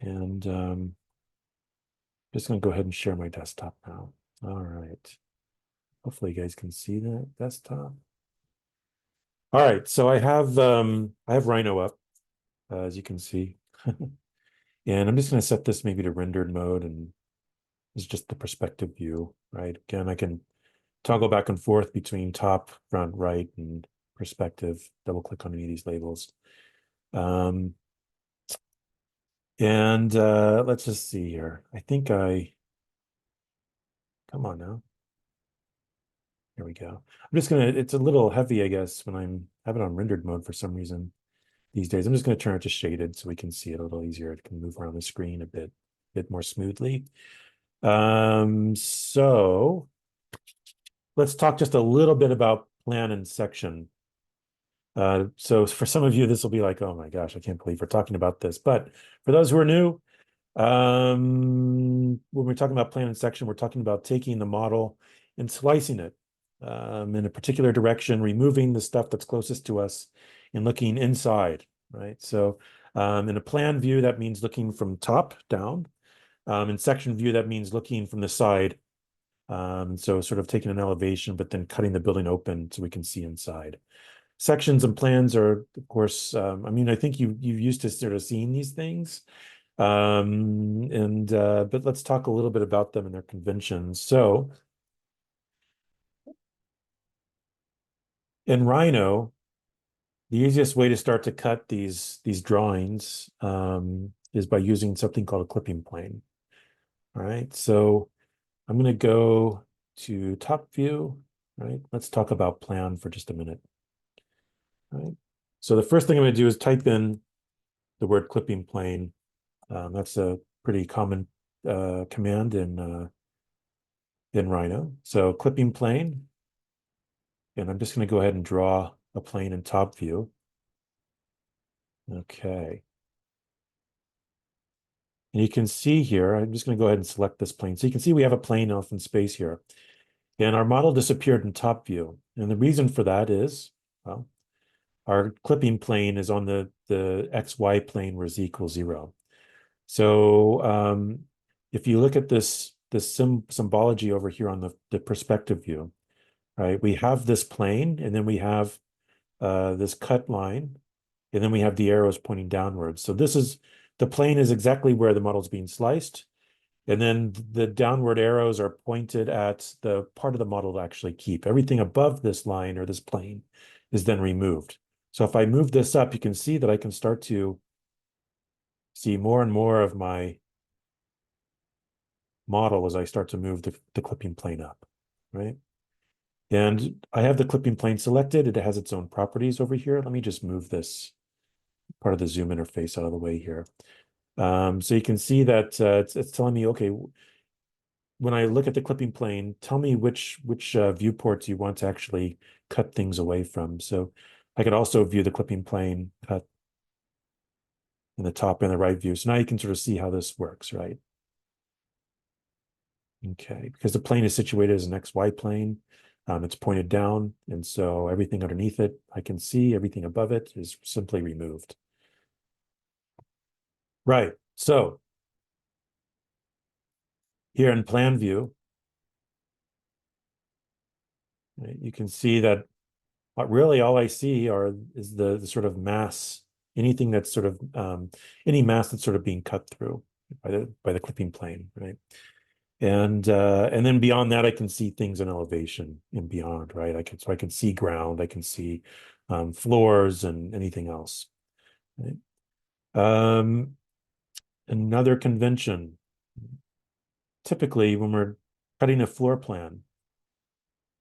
And just going to go ahead and share my desktop now. All right. Hopefully you guys can see that desktop. All right, so I have Rhino up, as you can see. And I'm just going to set this maybe to rendered mode, and it's just the perspective view, right? Again, I can toggle back and forth between top, front, right, and perspective. Double click on any of these labels. Um, and let's just see here. Come on now. Here we go. It's a little heavy, I guess, when I'm have it on rendered mode for some reason these days. I'm just going to turn it to shaded so we can see it a little easier. It can move around the screen a bit more smoothly. So let's talk just a little bit about plan and section. So for some of you, this will be like, oh my gosh, I can't believe we're talking about this. But for those who are new, when we're talking about plan and section, we're talking about taking the model and slicing it in a particular direction, removing the stuff that's closest to us and looking inside, right? So in a plan view, that means looking from top down. In section view, that means looking from the side. So sort of taking an elevation, but then cutting the building open so we can see inside. Sections and plans are, of course, I mean, I think you've used to sort of seeing these things. But let's talk a little bit about them and their conventions. So in Rhino, the easiest way to start to cut these drawings is by using something called a clipping plane. All right, so I'm going to go to top view. Right, let's talk about plan for just a minute. All right, so the first thing I'm going to do is type in the word clipping plane. That's a pretty common command in Rhino. So clipping plane, and I'm just going to go ahead and draw a plane in top view. Okay. And you can see here, I'm just going to go ahead and select this plane. So you can see we have a plane off in space here. And our model disappeared in top view. And the reason for that is, well, our clipping plane is on the XY plane where z equals 0. So if you look at this symbology over here on the perspective view, right, we have this plane, and then we have this cut line, and then we have the arrows pointing downwards. So the plane is exactly where the model is being sliced, and then the downward arrows are pointed at the part of the model to actually keep. Everything above this line or this plane is then removed. So if I move this up, you can see that I can start to see more and more of my model as I start to move the clipping plane up, right? And I have the clipping plane selected. It has its own properties over here. Let me just move this part of the zoom interface out of the way here. So you can see that it's telling me, okay, when I look at the clipping plane, tell me which viewports you want to actually cut things away from. So I could also view the clipping plane cut in the top and the right view. So now you can sort of see how this works, right? Okay, because the plane is situated as an XY plane. It's pointed down, and so everything underneath it, I can see. Everything above it is simply removed. Right, so here in plan view, right, you can see that really all I see is the sort of mass, anything that's sort of, any mass that's sort of being cut through by the clipping plane, right? And then beyond that, I can see things in elevation and beyond, right? I can see ground, I can see floors and anything else. Right? Um, Another convention. Typically, when we're cutting a floor plan,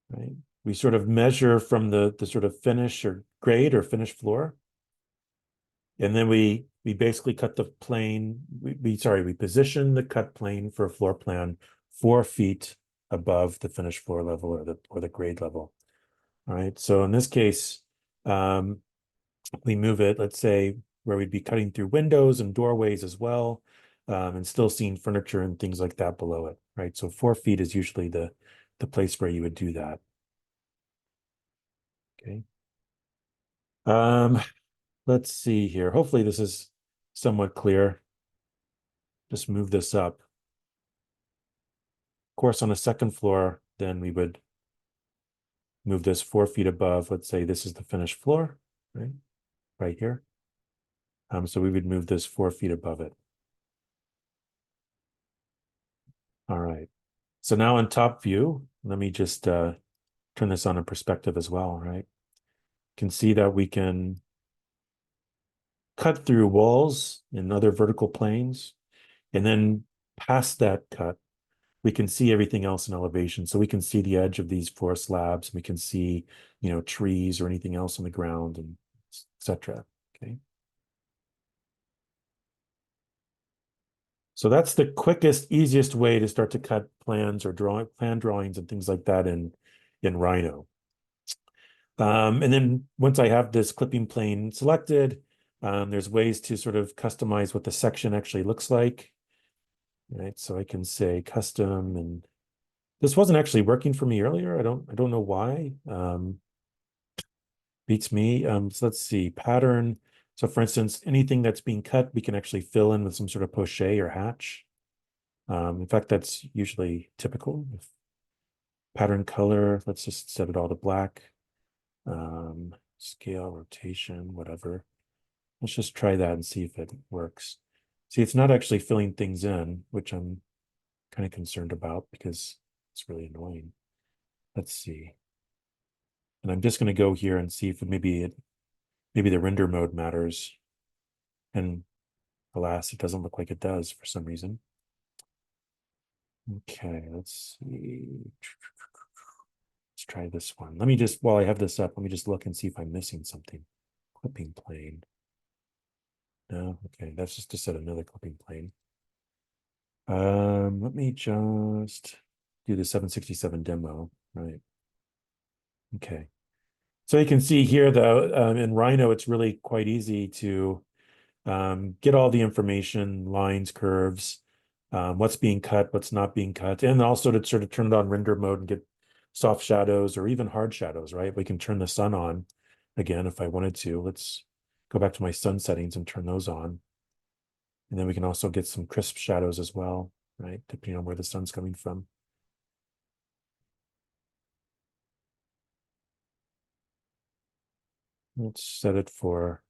right, we sort of measure from the sort of finish or grade or finished floor, and then we basically cut the plane. We position the cut plane for a floor plan 4 feet above the finished floor level or the grade level. All right. So in this case, we move it, let's say, where we'd be cutting through windows and doorways as well, and still seeing furniture and things like that below it. Right. So 4 feet is usually the place where you would do that. Okay. Um, let's see here. Hopefully this is somewhat clear. just move this up. Of course, on the second floor, then we would move this 4 feet above. Let's say this is the finished floor, right? Right here. So we would move this 4 feet above it. All right. So now in top view, let me just turn this on in perspective as well, right? You can see that we can cut through walls and other vertical planes, and then past that cut, we can see everything else in elevation. So we can see the edge of these floor slabs. We can see, trees or anything else on the ground, and etc. Okay. So that's the quickest, easiest way to start to cut plans or plan drawings and things like that in Rhino. And then once I have this clipping plane selected, there's ways to sort of customize what the section actually looks like. Right. So I can say custom, and this wasn't actually working for me earlier. I don't know why. Beats me. So let's see, pattern. So for instance, anything that's being cut, we can actually fill in with some sort of poche or hatch. In fact, that's usually typical. Pattern color, let's just set it all to black. Scale, rotation, whatever. Let's just try that and see if it works. See, it's not actually filling things in, which I'm kind of concerned about because it's really annoying. Let's see. And I'm just going to go here and see if maybe the render mode matters. And alas, it doesn't look like it does for some reason. Okay, let's see. Let's try this one. Let me just, while I have this up, let me just look and see if I'm missing something. Clipping plane. No, okay, that's just to set another clipping plane. Let me just do the 767 demo, right? Okay. So you can see here, though, in Rhino, it's really quite easy to get all the information, lines, curves, what's being cut, what's not being cut, and also to sort of turn it on render mode and get soft shadows or even hard shadows, right? We can turn the sun on again if I wanted to. Let's go back to my sun settings and turn those on. And then we can also get some crisp shadows as well, right? Depending on where the sun's coming from. Let's set it for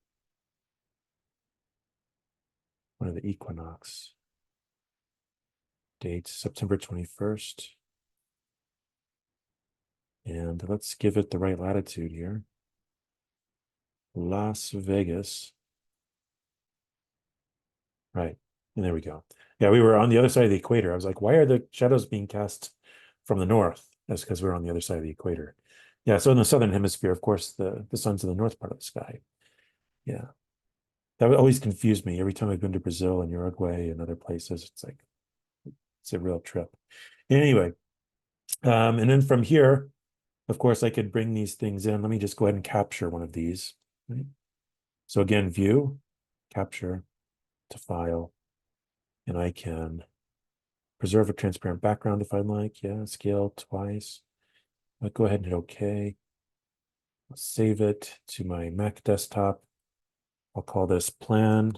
one of the equinox dates, September 21st. And let's give it the right latitude here. Las Vegas. Right. And there we go. Yeah, we were on the other side of the equator. I was like, why are the shadows being cast from the north? That's because we're on the other side of the equator. Yeah, so in the southern hemisphere, of course, the sun's in the north part of the sky. Yeah. That would always confuse me. Every time I've been to Brazil and Uruguay and other places, it's like it's a real trip. Anyway, and then from here, of course, I could bring these things in. Let me just go ahead and capture one of these. Right? So again, view, capture to file, and I can preserve a transparent background if I'd like. Yeah, scale twice. I'll go ahead and hit OK. I'll save it to my Mac desktop. I'll call this plan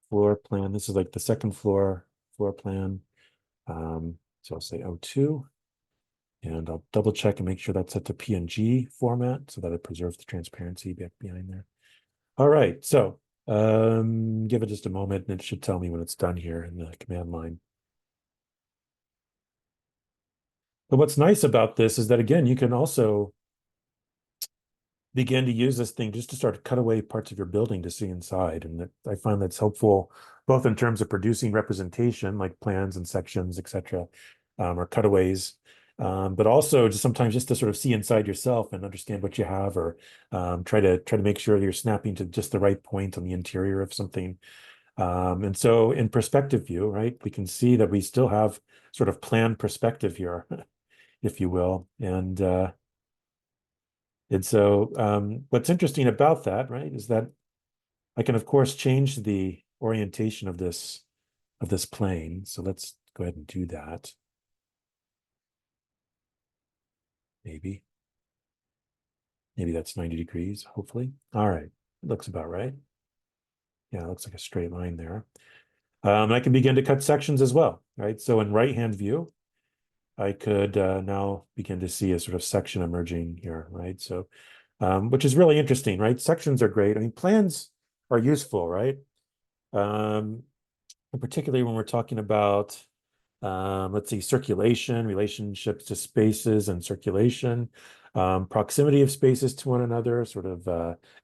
floor plan. This is like the second floor plan. So I'll say O2, and I'll double check and make sure that's set to PNG format so that it preserves the transparency back behind there. All right, so give it just a moment and it should tell me when it's done here in the command line. But what's nice about this is that, again, you can also begin to use this thing just to start to cut away parts of your building to see inside. And I find that's helpful both in terms of producing representation like plans and sections, etc., or cutaways, but also just sometimes just to sort of see inside yourself and understand what you have, or try to make sure you're snapping to just the right point on the interior of something. And so in perspective view, right, we can see that we still have sort of plan perspective here, if you will. And so what's interesting about that, right, is that I can, of course, change the orientation of this plane. So let's go ahead and do that. Maybe. Maybe that's 90 degrees, hopefully. All right. Looks about right. Yeah, it looks like a straight line there. I can begin to cut sections as well, right? So in right-hand view, I could now begin to see a sort of section emerging here, right? So, which is really interesting, right? Sections are great. I mean, plans are useful, right? Um, and particularly when we're talking about, let's see, circulation, relationships to spaces and circulation, proximity of spaces to one another, sort of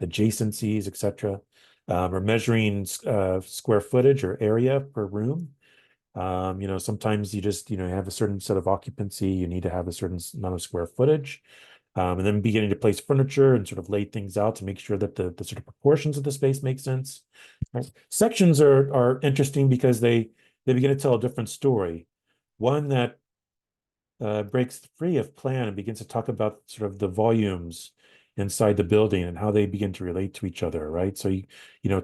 adjacencies, etc. Or measuring square footage or area per room. Sometimes you just, have a certain set of occupancy, you need to have a certain amount of square footage. And then beginning to place furniture and sort of lay things out to make sure that the sort of proportions of the space make sense. Right? Sections are interesting because they begin to tell a different story. One that breaks free of plan and begins to talk about sort of the volumes inside the building and how they begin to relate to each other, right? So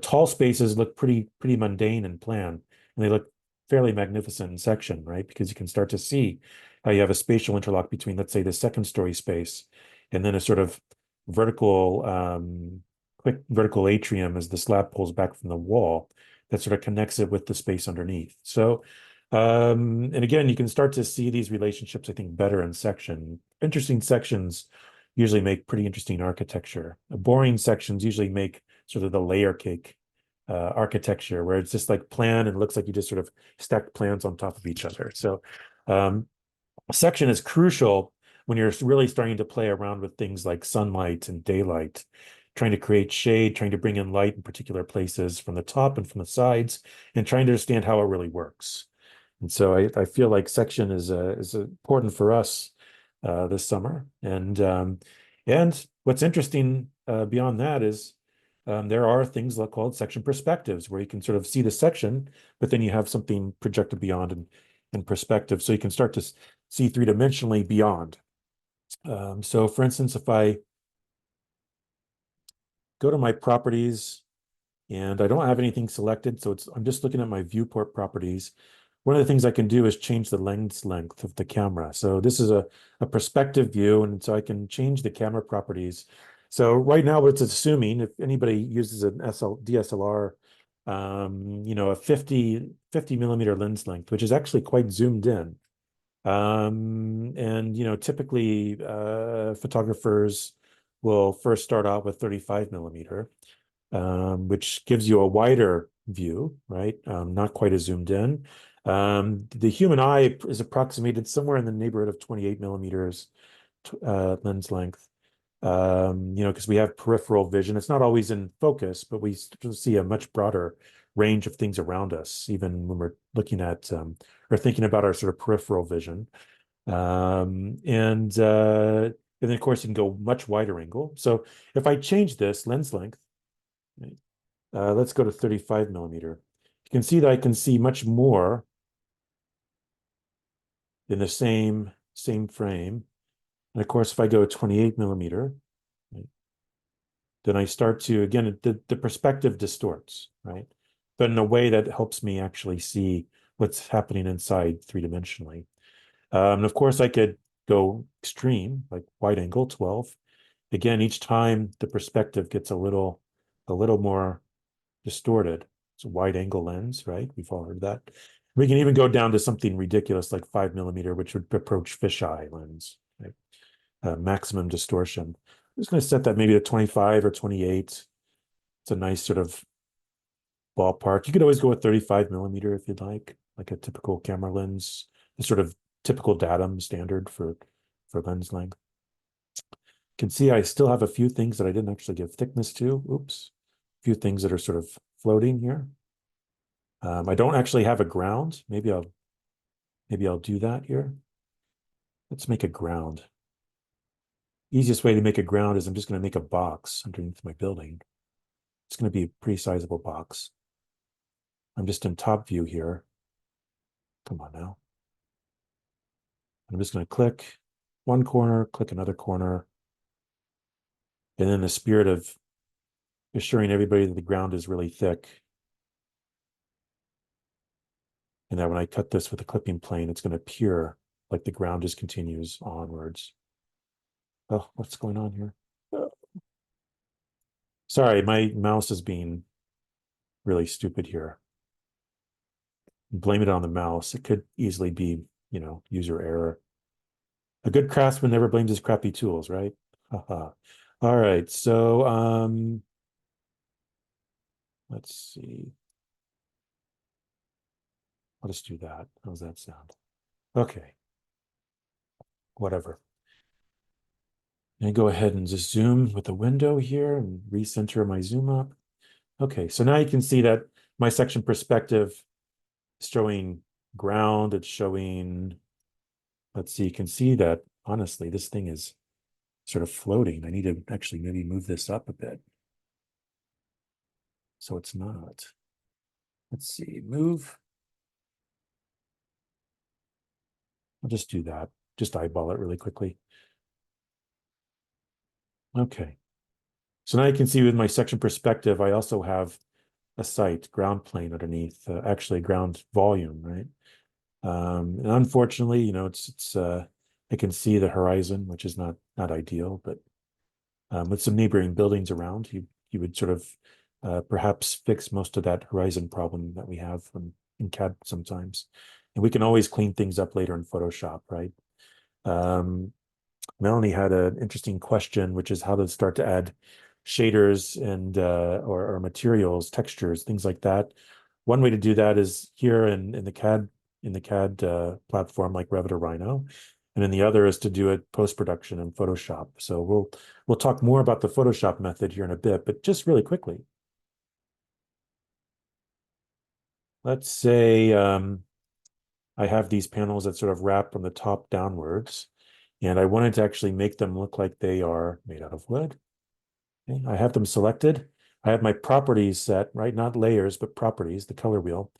tall spaces look pretty mundane in plan, and they look fairly magnificent in section, right? Because you can start to see how you have a spatial interlock between, let's say, the second story space and then a sort of vertical, quick vertical atrium as the slab pulls back from the wall that sort of connects it with the space underneath. So and again, you can start to see these relationships, I think, better in section. Interesting sections usually make pretty interesting architecture. Boring sections usually make sort of the layer cake architecture, where it's just like plan and looks like you just sort of stacked plans on top of each other. So um, section is crucial when you're really starting to play around with things like sunlight and daylight, trying to create shade, trying to bring in light in particular places from the top and from the sides, and trying to understand how it really works. And so I feel like section is important for us this summer. And what's interesting beyond that is there are things like called section perspectives where you can sort of see the section, but then you have something projected beyond in perspective, so you can start to see three-dimensionally beyond. So for instance, if I go to my properties and I don't have anything selected, so I'm just looking at my viewport properties. One of the things I can do is change the lens length of the camera. So this is a perspective view, and so I can change the camera properties. So right now, what it's assuming, if anybody uses an DSLR, a 50 millimeter lens length, which is actually quite zoomed in. And typically photographers will first start out with 35 millimeter, which gives you a wider view, right? Not quite as zoomed in. The human eye is approximated somewhere in the neighborhood of 28 millimeters lens length. Because we have peripheral vision. It's not always in focus, but we see a much broader range of things around us, even when we're looking at or thinking about our sort of peripheral vision. And then, of course, you can go much wider angle. So if I change this lens length, right, let's go to 35 millimeter. You can see that I can see much more in the same frame. And of course, if I go 28 millimeter, right, then I start to, again, the perspective distorts, right? But in a way that helps me actually see what's happening inside three-dimensionally. And of course, I could go extreme, like wide angle 12. Again, each time the perspective gets a little more distorted. It's a wide angle lens, right? We've all heard that. We can even go down to something ridiculous like 5 millimeter, which would approach fisheye lens, right? Maximum distortion. I'm just going to set that maybe to 25 or 28. It's a nice sort of ballpark. You could always go with 35 millimeter if you'd like a typical camera lens, the sort of typical datum standard for lens length. You can see I still have a few things that I didn't actually give thickness to. Oops. A few things that are sort of floating here. I don't actually have a ground. Maybe I'll do that here. Let's make a ground. Easiest way to make a ground is I'm just going to make a box underneath my building. It's going to be a pretty sizable box. I'm just in top view here. Come on now. I'm just going to click one corner, click another corner. And in the spirit of assuring everybody that the ground is really thick, and that when I cut this with a clipping plane, it's going to appear like the ground just continues onwards. Oh, what's going on here? Oh. Sorry, my mouse is being really stupid here. Blame it on the mouse. It could easily be, user error. A good craftsman never blames his crappy tools, right? Haha. All right, so let's see. I'll just do that. How's that sound? Okay, whatever. And go ahead and just zoom with the window here and recenter my zoom up. Okay, so now you can see that my section perspective is showing ground. It's showing, let's see, you can see that honestly, this thing is sort of floating. I need to actually maybe move this up a bit. So it's not. Let's see, move. I'll just do that. Just eyeball it really quickly. Okay. So now you can see with my section perspective, I also have a site, ground plane underneath, actually ground volume, right? And unfortunately, I can see the horizon, which is not ideal, but with some neighboring buildings around, you would sort of perhaps fix most of that horizon problem that we have in CAD sometimes. And we can always clean things up later in Photoshop, right? Melanie had an interesting question, which is how to start to add shaders and or materials, textures, things like that. One way to do that is here in the CAD platform like Revit or Rhino, and then the other is to do it post-production in Photoshop. So we'll talk more about the Photoshop method here in a bit, but just really quickly, let's say I have these panels that sort of wrap from the top downwards, and I wanted to actually make them look like they are made out of wood. Okay, I have them selected. I have my properties set, right? Not layers, but properties, the color wheel.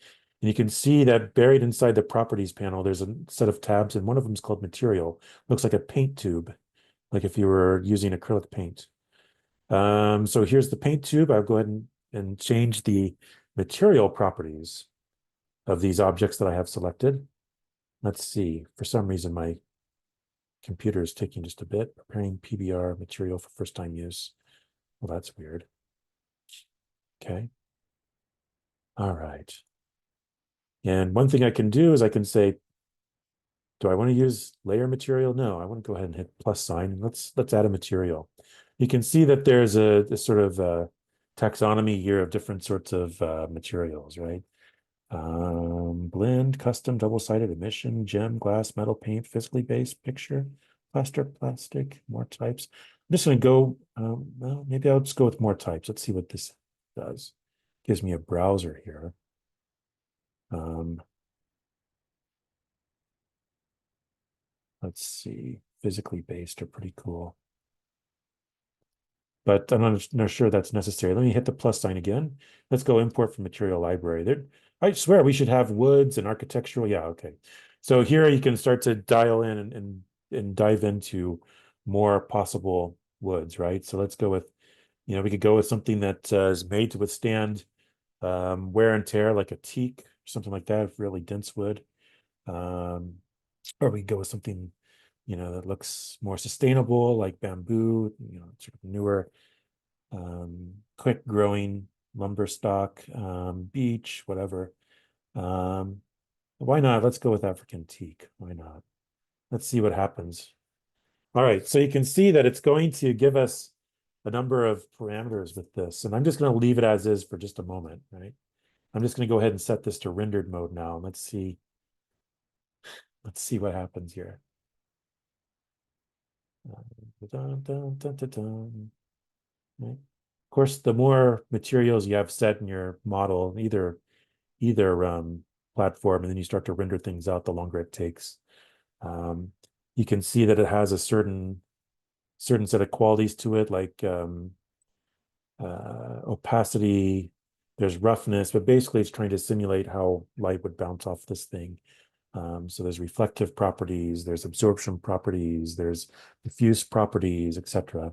And you can see that buried inside the properties panel, there's a set of tabs, and one of them is called material. Looks like a paint tube, like if you were using acrylic paint. So here's the paint tube. I'll go ahead and change the material properties of these objects that I have selected. Let's see. For some reason, my computer is taking just a bit. Preparing PBR material for first time use. Well, that's weird. Okay. All right. And one thing I can do is I can say, do I want to use layer material? No, I want to go ahead and hit plus sign. Let's add a material. You can see that there's a sort of taxonomy here of different sorts of materials, right? Blend, custom, double-sided, emission, gem, glass, metal, paint, physically based, picture, plaster, plastic, more types. I'm just going to go, well, maybe I'll just go with more types. Let's see what this does. Gives me a browser here. Let's see, physically based are pretty cool. But I'm not sure that's necessary. Let me hit the plus sign again. Let's go import from material library. There, I swear we should have woods and architectural. Yeah, okay. So here you can start to dial in and dive into more possible woods, right? So let's go with, we could go with something that is made to withstand wear and tear, like a teak, something like that, really dense wood. Um, or we could go with something, that looks more sustainable, like bamboo, sort of newer quick growing lumber stock, beech, whatever. Um, why not? Let's go with African teak. Why not? Let's see what happens. All right, so you can see that it's going to give us a number of parameters with this, and I'm just going to leave it as is for just a moment, right? I'm just going to go ahead and set this to rendered mode now. And let's see what happens here. Dun, dun, dun, dun, dun. Right. Of course, the more materials you have set in your model, either platform, and then you start to render things out, the longer it takes. You can see that it has a certain set of qualities to it, like opacity, there's roughness, but basically it's trying to simulate how light would bounce off this thing. So there's reflective properties, there's absorption properties, there's diffuse properties, etc.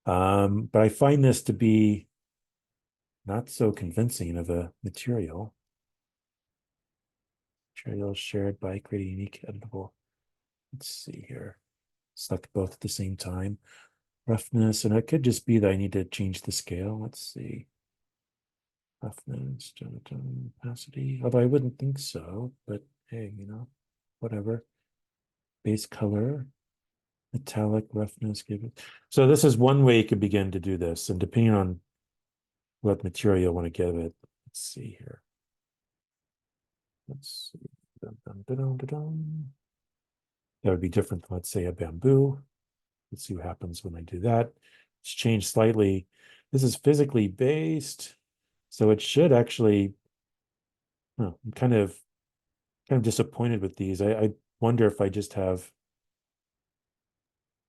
But I find this to be not so convincing of a material. Materials shared by creating unique editable. Let's see here. Select both at the same time. Roughness, and it could just be that I need to change the scale. Let's see. roughness, opacity. Although I wouldn't think so, but hey, whatever. Base color, metallic roughness, give it. So this is one way you can begin to do this, and depending on what material you want to give it, let's see here. Let's see. Dun, dun, dun, dun, dun, dun. That would be different than, let's say, a bamboo. Let's see what happens when I do that. It's changed slightly. This is physically based, so it should actually. I'm kind of disappointed with these. I wonder if I just have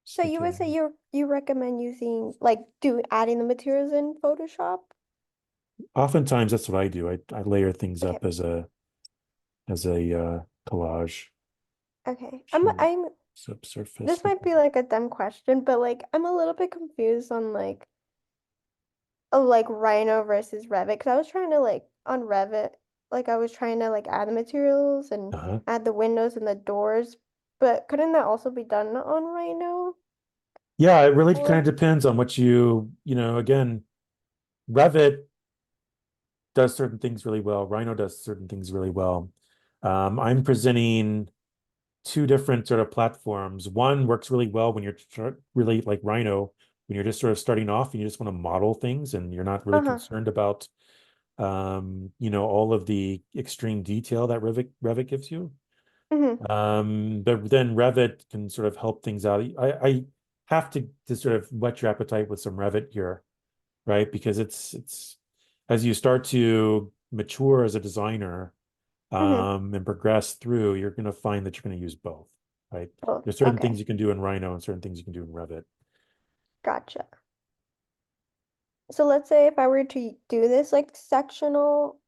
So you would specular. say you recommend using like do adding the materials in Photoshop? Oftentimes that's what I do. I layer things Okay. up as a collage. Okay. Change I'm subsurface. this might be like a dumb question, but like I'm a little bit confused on like Rhino versus Revit because I was trying to like on Revit, like I was trying to like add the materials and Uh-huh. add the windows and the doors, but couldn't that also be done on Rhino? Yeah, it really kind Or of depends on what again, Revit does certain things really well. Rhino does certain things really well. I'm presenting two different sort of platforms. One works really well when you're really like Rhino, when you're just sort of starting off and you just want to model things and you're not really uh-huh. concerned about all of the extreme detail that Revit gives you. Hmm. But then Revit can sort of help things out. I have to sort of whet your appetite with some Revit here, right? Because it's as you start to mature as a designer, Hmm. and progress through, you're going to find that you're going to use both, right? Both. There's certain things Okay. you can do in Rhino and certain things you can do in Revit. Gotcha. So let's say if I were to do this like sectional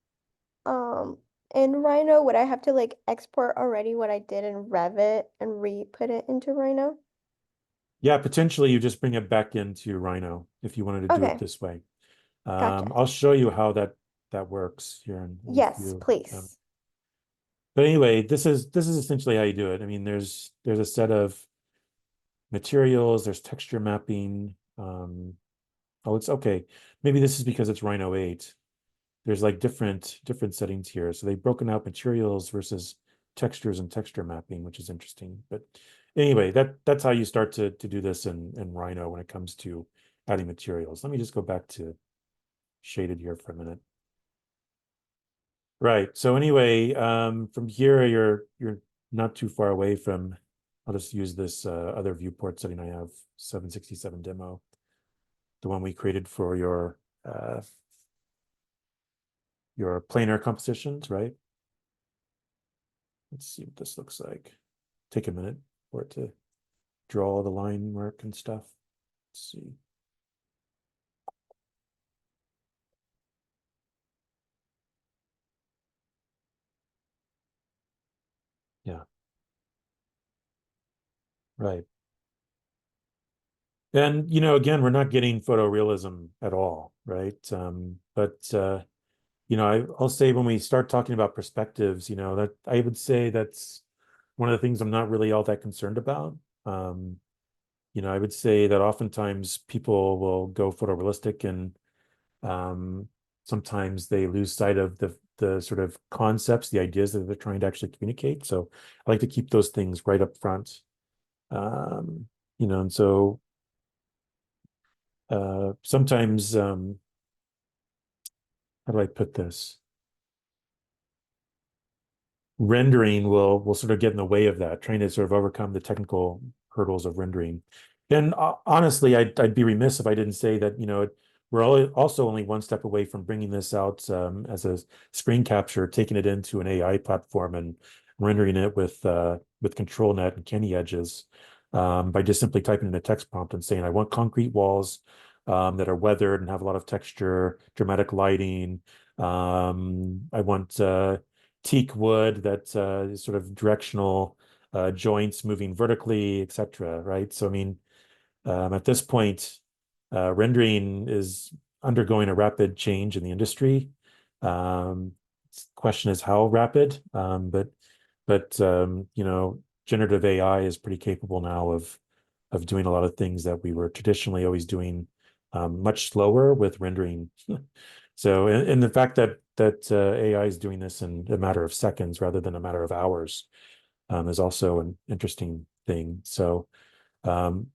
um in Rhino, would I have to like export already what I did in Revit and re-put it into Rhino? Yeah, potentially you just bring it back into Rhino if you wanted to do it Okay, this way. gotcha. I'll show you how that works here in a Yes, few. please. But anyway, this is essentially how you do it. I mean, there's a set of materials, there's texture mapping. Oh, it's okay. Maybe this is because it's Rhino 8. There's like different settings here. So they've broken out materials versus textures and texture mapping, which is interesting. But anyway, that's how you start to do this in Rhino when it comes to adding materials. Let me just go back to shaded here for a minute. Right. So anyway, from here you're not too far away from. I'll just use this other viewport setting I have, 767 demo, the one we created for your planar compositions, right? Let's see what this looks like. Take a minute for it to draw the line work and stuff. Let's see. Yeah, right. And again, we're not getting photorealism at all, right? But I'll say when we start talking about perspectives, that I would say that's one of the things I'm not really all that concerned about. Um, I would say that oftentimes people will go photorealistic and um, sometimes they lose sight of the sort of concepts, the ideas that they're trying to actually communicate. So I like to keep those things right up front. Um, and so sometimes how do I put this? Rendering will sort of get in the way of that, trying to sort of overcome the technical hurdles of rendering. And honestly, I'd be remiss if I didn't say that, we're also only one step away from bringing this out as a screen capture, taking it into an AI platform and rendering it with ControlNet and Kenny edges by just simply typing in a text prompt and saying, I want concrete walls that are weathered and have a lot of texture, dramatic lighting. I want teak wood that is sort of directional joints moving vertically, etc. Right? So I mean, at this point, rendering is undergoing a rapid change in the industry. Um, Question is how rapid, but generative AI is pretty capable now of doing a lot of things that we were traditionally always doing much slower with rendering So, and the fact that AI is doing this in a matter of seconds rather than a matter of hours is also an interesting thing. So, um,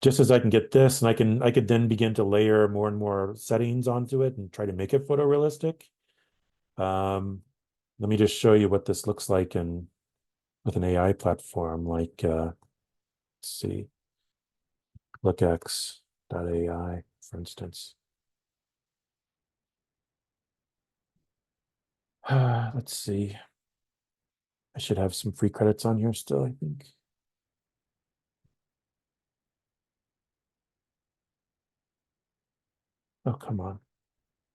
just as I can get this, and I could then begin to layer more and more settings onto it and try to make it photorealistic. Um, Let me just show you what this looks like in with an AI platform like let's see, lookx.ai, for instance. Let's see. I should have some free credits on here still, I think. Oh, come on.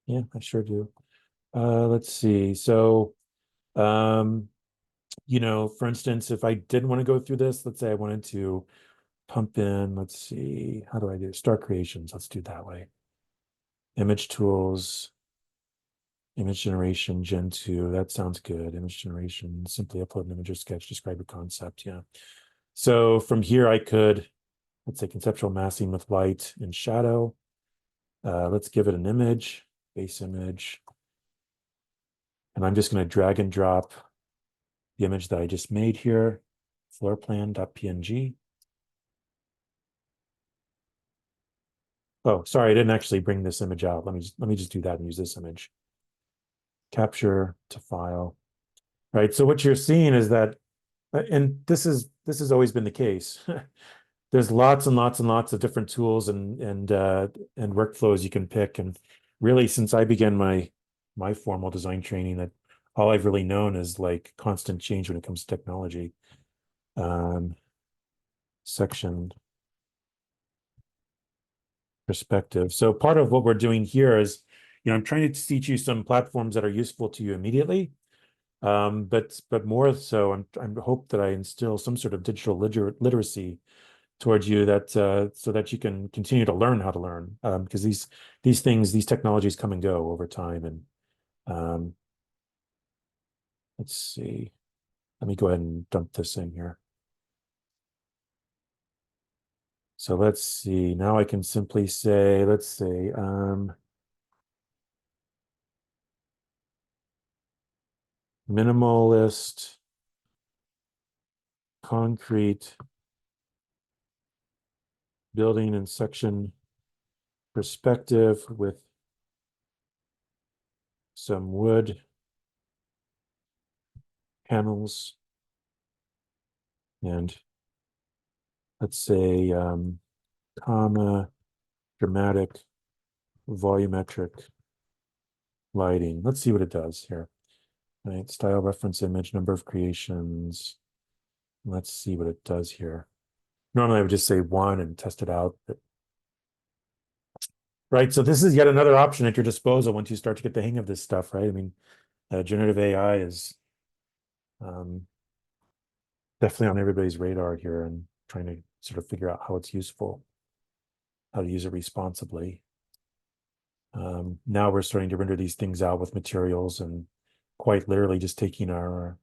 Yeah, I sure do. Let's see. So, um, for instance, if I didn't want to go through this, let's say I wanted to pump in, let's see, how do I do start creations? Let's do it that way. Image tools, image generation, Gen 2. That sounds good. Image generation, simply upload an image or sketch, describe a concept. Yeah. So from here, I could, let's say conceptual massing with light and shadow. Let's give it an image, base image. And I'm just going to drag and drop the image that I just made here, floor plan.png. Oh, sorry, I didn't actually bring this image out. Let me just do that and use this image. Capture to file. Right. So what you're seeing is that, and this has always been the case. There's lots and lots and lots of different tools and workflows you can pick. And really, since I began my formal design training, that all I've really known is like constant change when it comes to technology. Um, Section perspective. So part of what we're doing here is, I'm trying to teach you some platforms that are useful to you immediately. But more so, I'm hope that I instill some sort of digital literacy towards you that so that you can continue to learn how to learn. Because these technologies come and go over time. And um, let's see. Let me go ahead and dump this in here. So let's see. Now I can simply say, let's say, minimalist concrete building and section perspective with some wood panels and let's say comma dramatic volumetric lighting. Let's see what it does here. Right, style reference image, number of creations. Let's see what it does here. Normally I would just say one and test it out. But, right, so this is yet another option at your disposal once you start to get the hang of this stuff, right? I mean, generative AI is um, definitely on everybody's radar here and trying to sort of figure out how it's useful, how to use it responsibly. Now we're starting to render these things out with materials and quite literally just taking our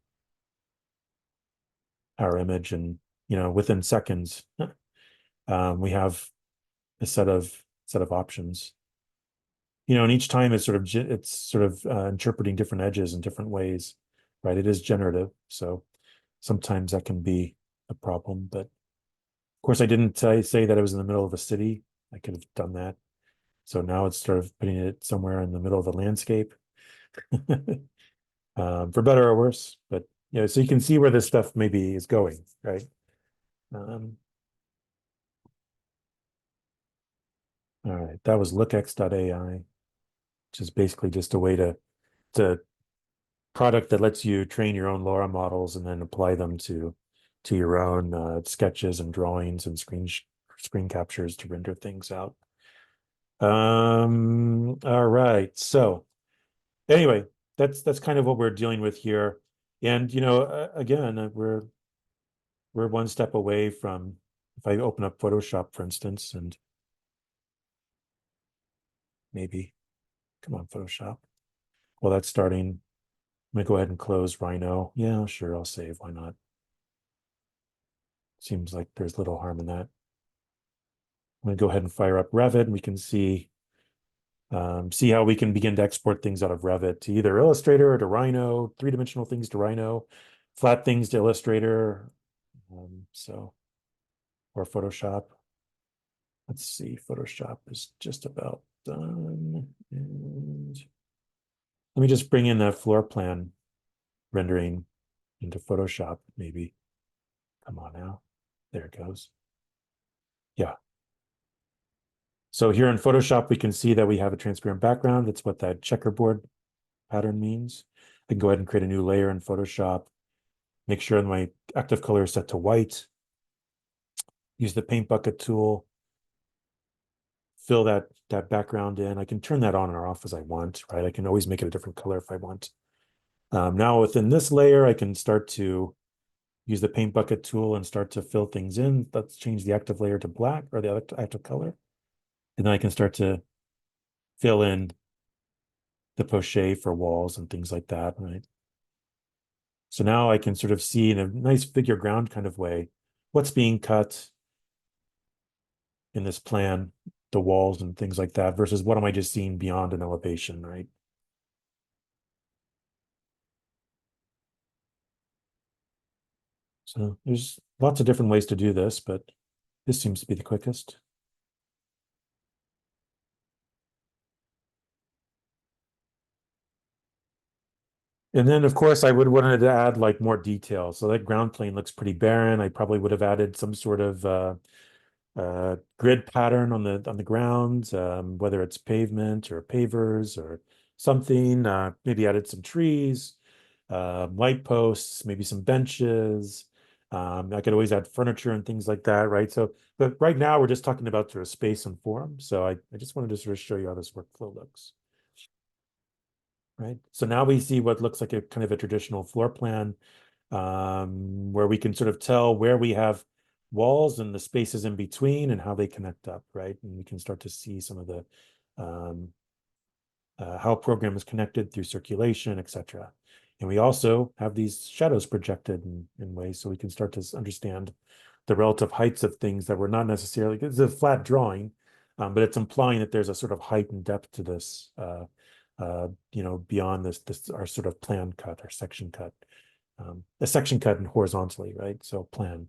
image and within seconds we have a set of options. And each time it's sort of interpreting different edges in different ways, right? It is generative, so sometimes that can be a problem. But of course, I didn't say that I was in the middle of a city. I could have done that. So now it's sort of putting it somewhere in the middle of the landscape, for better or worse. But so you can see where this stuff maybe is going, right? Um, all right, that was lookx.ai, which is basically just a way to product that lets you train your own LoRa models and then apply them to your own sketches and drawings and screen captures to render things out. All right. So anyway, that's kind of what we're dealing with here. And again, we're one step away from, if I open up Photoshop, for instance, and maybe, come on, Photoshop. Well, that's starting. I'm gonna go ahead and close Rhino. Yeah, sure, I'll save. Why not? Seems like there's little harm in that. I'm gonna go ahead and fire up Revit, and we can see see how we can begin to export things out of Revit to either Illustrator or to Rhino, three-dimensional things to Rhino, flat things to Illustrator, or Photoshop. Let's see, Photoshop is just about done. And let me just bring in that floor plan rendering into Photoshop, maybe. Come on now. There it goes. Yeah. So here in Photoshop, we can see that we have a transparent background. That's what that checkerboard pattern means. I can go ahead and create a new layer in Photoshop. Make sure my active color is set to white. Use the paint bucket tool. Fill that background in. I can turn that on or off as I want, right? I can always make it a different color if I want. Now within this layer, I can start to use the paint bucket tool and start to fill things in. Let's change the active layer to black, or the active color. And then I can start to fill in the poche for walls and things like that, right? So now I can sort of see in a nice figure ground kind of way what's being cut in this plan, the walls and things like that, versus what am I just seeing beyond an elevation, right? So there's lots of different ways to do this, but this seems to be the quickest. And then, of course, I would wanted to add like more detail. So that ground plane looks pretty barren. I probably would have added some sort of grid pattern on the ground, whether it's pavement or pavers or something. Maybe added some trees, light posts, maybe some benches. I could always add furniture and things like that, right? So, but right now we're just talking about sort of space and form. So I just wanted to sort of show you how this workflow looks, right? So now we see what looks like a kind of a traditional floor plan, where we can sort of tell where we have walls and the spaces in between and how they connect up, right? And we can start to see some of the um, how a program is connected through circulation, etc. And we also have these shadows projected in ways so we can start to understand the relative heights of things that we're not necessarily, it's a flat drawing, but it's implying that there's a sort of height and depth to this, beyond this our sort of plan cut, our section cut. A section cut and horizontally, right? So plan.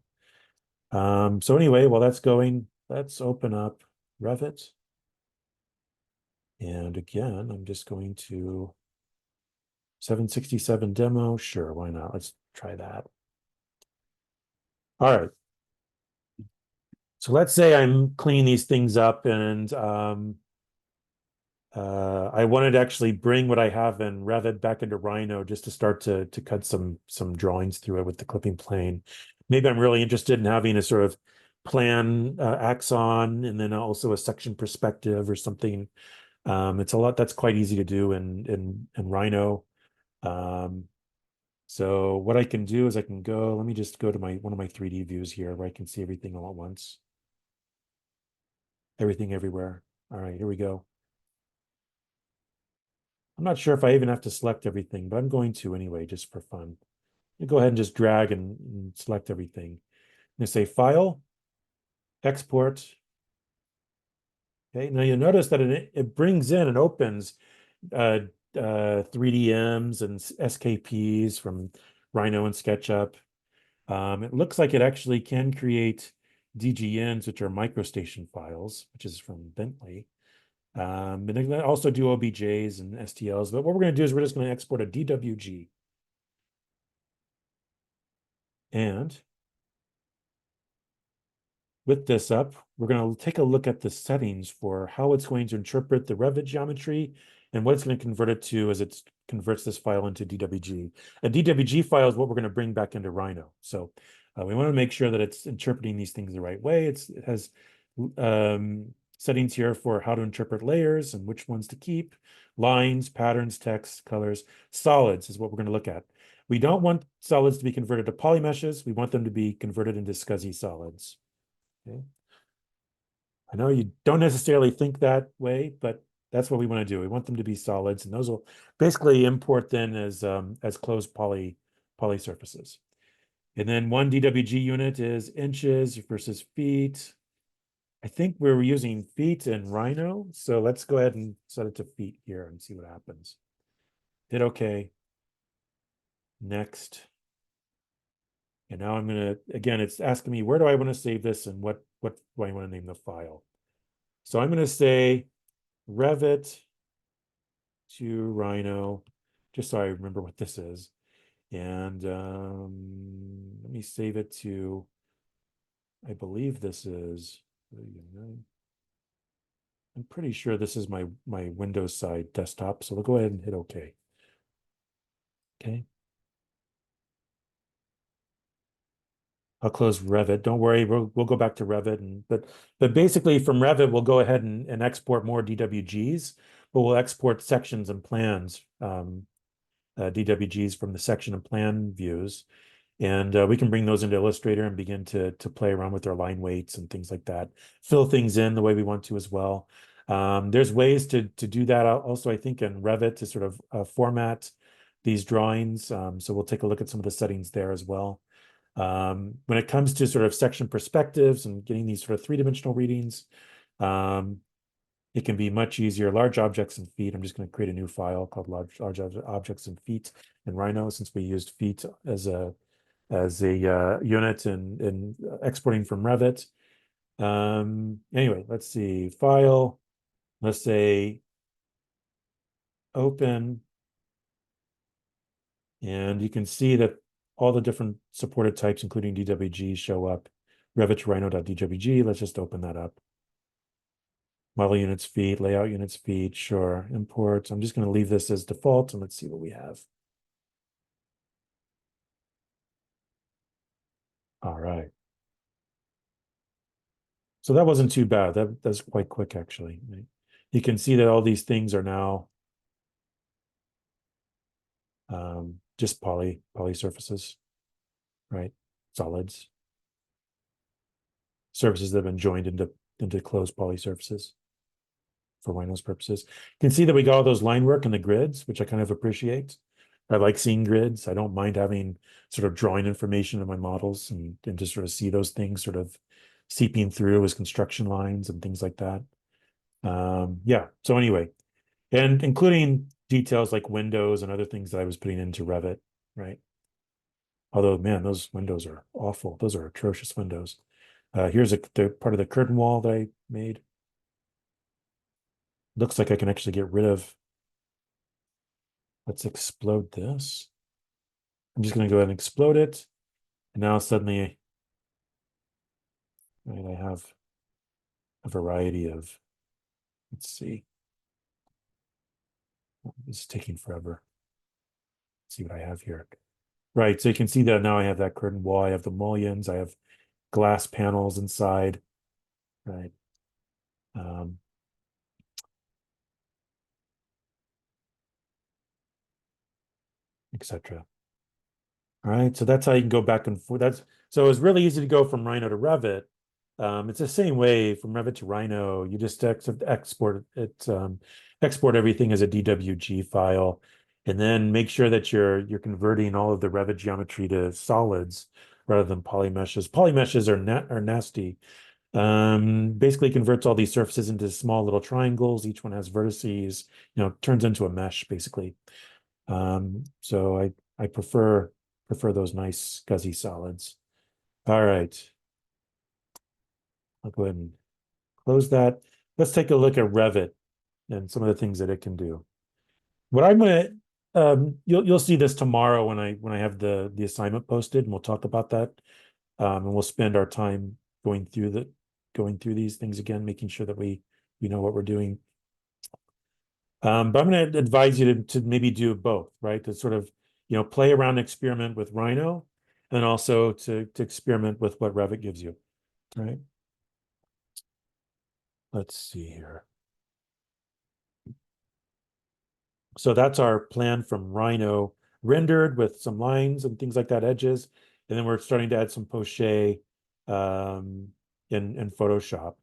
So anyway, while that's going, let's open up Revit. And again, I'm just going to 767 demo. Sure, why not? Let's try that. All right. So let's say I'm cleaning these things up and I wanted to actually bring what I have in Revit back into Rhino just to start to cut some drawings through it with the clipping plane. Maybe I'm really interested in having a sort of plan axon and then also a section perspective or something. It's a lot that's quite easy to do in Rhino. Um, so what I can do is I can go, let me just go to one of my 3D views here where I can see everything all at once. Everything everywhere. All right, here we go. I'm not sure if I even have to select everything, but I'm going to anyway, just for fun. You go ahead and just drag and select everything. And say File, Export. Okay, now you'll notice that it brings in and opens 3DMs and SKPs from Rhino and SketchUp. It looks like it actually can create DGNs, which are microstation files, which is from Bentley. And they can also do OBJs and STLs. But what we're going to do is we're just going to export a DWG. And with this up, we're going to take a look at the settings for how it's going to interpret the Revit geometry and what it's going to convert it to as it converts this file into DWG. A DWG file is what we're going to bring back into Rhino. So we want to make sure that it's interpreting these things the right way. It has settings here for how to interpret layers and which ones to keep, lines, patterns, text, colors. Solids is what we're going to look at. We don't want solids to be converted to polymeshes. We want them to be converted into SCSI solids. Okay. I know you don't necessarily think that way, but that's what we want to do. We want them to be solids, and those will basically import then as closed poly surfaces. And then one DWG unit is inches versus feet. I think we're using feet in Rhino, so let's go ahead and set it to feet here and see what happens. Hit OK. Next. And now I'm gonna, again, it's asking me where do I want to save this and what do I want to name the file? So I'm gonna say Revit to Rhino, just so I remember what this is. And let me save it to, I believe this is, I'm pretty sure this is my Windows side desktop. So we'll go ahead and hit OK. Okay. I'll close Revit. Don't worry, we'll go back to Revit, and but basically from Revit we'll go ahead and export more DWGs, but we'll export sections and plans, DWGs from the section and plan views, and we can bring those into Illustrator and begin to play around with our line weights and things like that. Fill things in the way we want to as well. There's ways to do that also, I think, in Revit to sort of format these drawings. So we'll take a look at some of the settings there as well. When it comes to sort of section perspectives and getting these sort of three-dimensional readings, it can be much easier. Large objects and feet. I'm just going to create a new file called large objects and feet in Rhino, since we used feet as a unit in exporting from Revit. Anyway, let's see. File. Let's say open. And you can see that all the different supported types, including DWG, show up. Revit Rhino.dwg. Let's just open that up. Model units feet, layout units feet, sure. Imports. I'm just going to leave this as default and let's see what we have. All right. So that wasn't too bad. That's quite quick, actually. You can see that all these things are now just poly surfaces, right? Solids, surfaces that have been joined into closed poly surfaces for Rhino's purposes. You can see that we got all those line work and the grids, which I kind of appreciate. I like seeing grids. I don't mind having sort of drawing information in my models and to sort of see those things sort of seeping through as construction lines and things like that. Yeah, so anyway, and including details like windows and other things that I was putting into Revit, right? Although, man, those windows are awful. Those are atrocious windows. Here's the part of the curtain wall that I made. Looks like I can actually get rid of. Let's explode this. I'm just going to go ahead and explode it. And now suddenly, right, I have a variety of, let's see. This is taking forever. Let's see what I have here. Right, so you can see that now I have that curtain wall. I have the mullions. I have glass panels inside, right? Etc. All right, so that's how you can go back and forth. So it's really easy to go from Rhino to Revit. It's the same way from Revit to Rhino. You just export it, export everything as a DWG file, and then make sure that you're converting all of the Revit geometry to solids rather than polymeshes. Polymeshes are nasty. Basically converts all these surfaces into small little triangles. Each one has vertices. Turns into a mesh basically. So I prefer those nice scuzzy solids. All right. I'll go ahead and close that. Let's take a look at Revit and some of the things that it can do. What I'm gonna you'll see this tomorrow when I have the assignment posted, and we'll talk about that. And we'll spend our time going through these things again, making sure that we know what we're doing. But I'm going to advise you to maybe do both, right? To sort of play around and experiment with Rhino, and also to experiment with what Revit gives you, right? Let's see here. So that's our plan from Rhino, rendered with some lines and things like that, edges. And then we're starting to add some poche in Photoshop.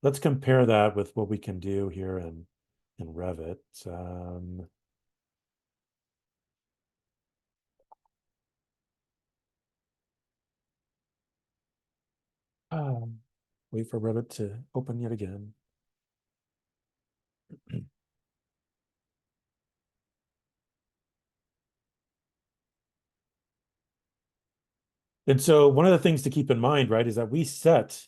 Let's compare that with what we can do here in Revit. Um, Wait for Revit to open yet again. And so one of the things to keep in mind, right, is that we set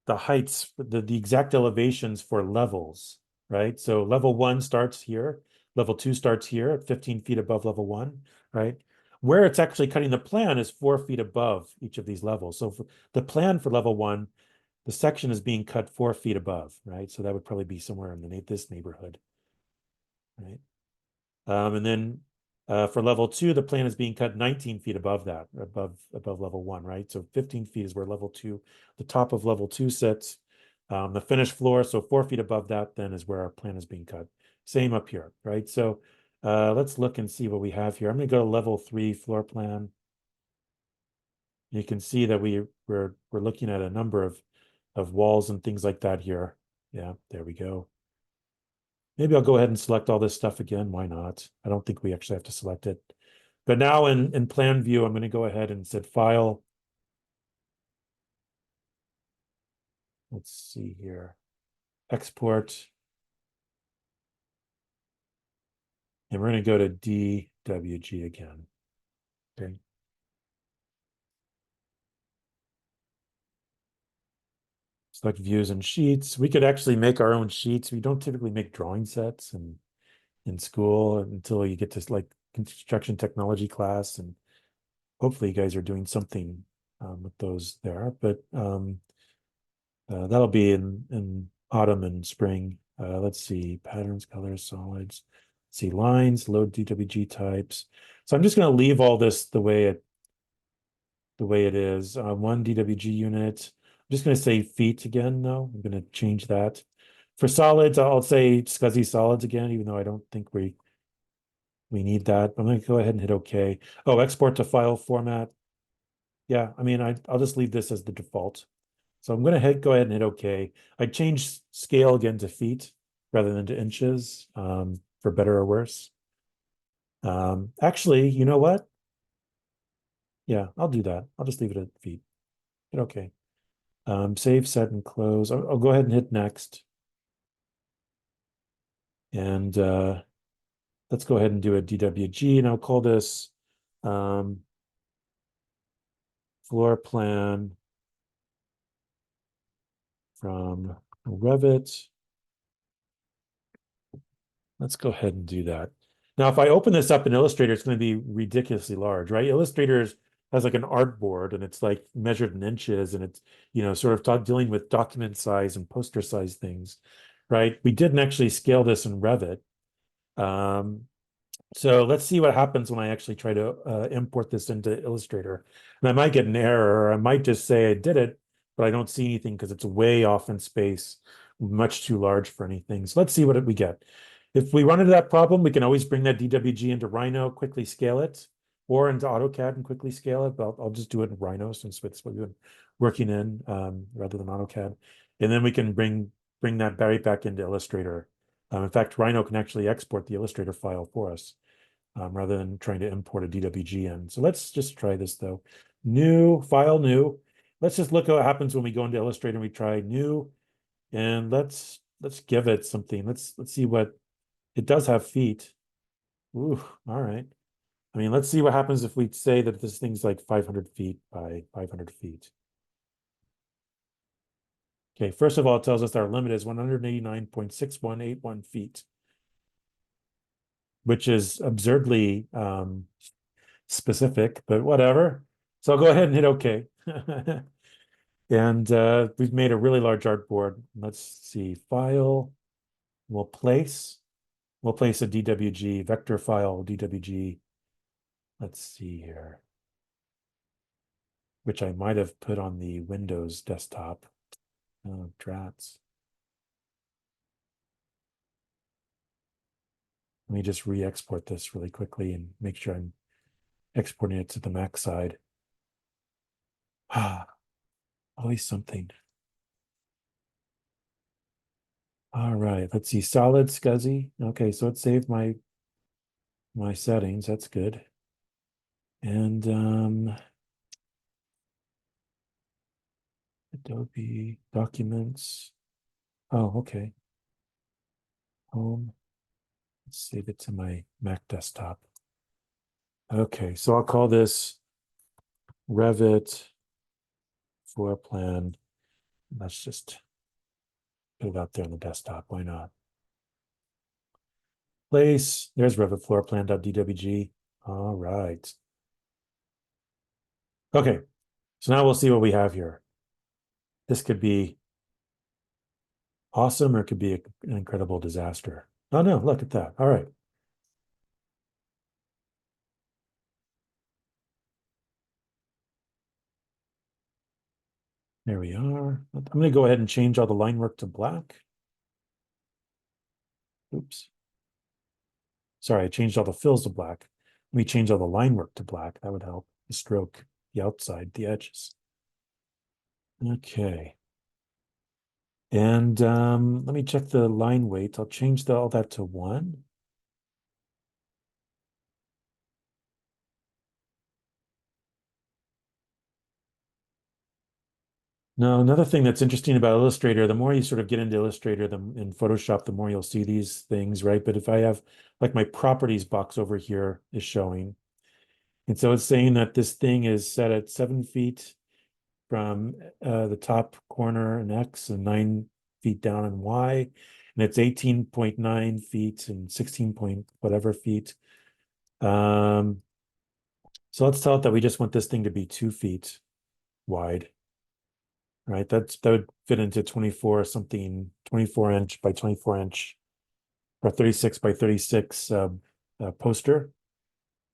the heights, the exact elevations for levels, right? So level 1 starts here, level 2 starts here at 15 feet above level 1, right? Where it's actually cutting the plan is 4 feet above each of these levels. So for the plan for level 1, the section is being cut 4 feet above, right? So that would probably be somewhere in this neighborhood, right? And then for level 2, the plan is being cut 19 feet above that, above level 1, right? So 15 feet is where level 2, the top of level 2 sits. The finished floor, so 4 feet above that then is where our plan is being cut. Same up here, right? So let's look and see what we have here. I'm going to go to level 3 floor plan. You can see that we're looking at a number of walls and things like that here. Yeah, there we go. Maybe I'll go ahead and select all this stuff again. Why not? I don't think we actually have to select it. But now in plan view, I'm going to go ahead and set file. Let's see here. Export. And we're going to go to DWG again. Okay. Select views and sheets. We could actually make our own sheets. We don't typically make drawing sets in school until you get to like construction technology class. And hopefully you guys are doing something with those there. But that'll be in autumn and spring. Let's see, patterns, colors, solids. Let's see, lines, load DWG types. So I'm just going to leave all this the way it is. One DWG unit. I'm just going to say feet again, though. I'm going to change that. For solids, I'll say SCSI solids again, even though I don't think we need that. I'm going to go ahead and hit OK. Oh, export to file format. Yeah, I mean, I'll just leave this as the default. So I'm going to go ahead and hit OK. I changed scale again to feet rather than to inches, for better or worse. Actually, you know what? Yeah, I'll do that. I'll just leave it at feet. Hit OK. Save, set, and close. I'll go ahead and hit next. And let's go ahead and do a DWG, and I'll call this floor plan from Revit. Let's go ahead and do that. Now, if I open this up in Illustrator, it's going to be ridiculously large, right? Illustrator has like an artboard, and it's like measured in inches, and it's, sort of dealing with document size and poster size things, right? We didn't actually scale this in Revit. So let's see what happens when I actually try to import this into Illustrator. And I might get an error, or I might just say I did it, but I don't see anything because it's way off in space, much too large for anything. So let's see what we get. If we run into that problem, we can always bring that DWG into Rhino, quickly scale it, or into AutoCAD and quickly scale it. But I'll just do it in Rhino since it's what we've been working in, rather than AutoCAD. And then we can bring that right back into Illustrator. In fact, Rhino can actually export the Illustrator file for us, rather than trying to import a DWG in. So let's just try this though. New, file new. Let's just look at what happens when we go into Illustrator and we try new, and let's give it something. Let's see what it does have feet. Ooh, all right. I mean, let's see what happens if we say that this thing's like 500 feet by 500 feet. Okay, first of all, it tells us our limit is 189.6181 feet, which is absurdly specific, but whatever. So I'll go ahead and hit OK. And we've made a really large artboard. Let's see, file, we'll place a DWG, vector file DWG. Let's see here, which I might have put on the Windows desktop. Oh, drats. Let me just re-export this really quickly and make sure I'm exporting it to the Mac side. Ah, always something. All right, let's see, solid SCSI. Okay, so it saved my settings. That's good. And Adobe Documents. Oh, okay. Home. Let's save it to my Mac desktop. Okay, so I'll call this Revit floor plan. Let's just put it out there on the desktop. Why not? Place. There's Revit floor plan.dwg. All right. Okay, so now we'll see what we have here. This could be awesome or it could be an incredible disaster. Oh no, look at that. All right. There we are. I'm going to go ahead and change all the line work to black. Oops. Sorry, I changed all the fills to black. Let me change all the line work to black. That would help. The stroke, the outside, the edges. Okay. And let me check the line weight. I'll change all that to 1. Now, another thing that's interesting about Illustrator, the more you sort of get into Illustrator in Photoshop, the more you'll see these things, right? But if I have like my properties box over here is showing, and so it's saying that this thing is set at 7 feet from the top corner in X and 9 feet down in Y, and it's 18.9 feet and 16 point whatever feet. So let's tell it that we just want this thing to be 2 feet wide. Right, that would fit into 24 something, 24 inch by 24 inch or 36 by 36 poster.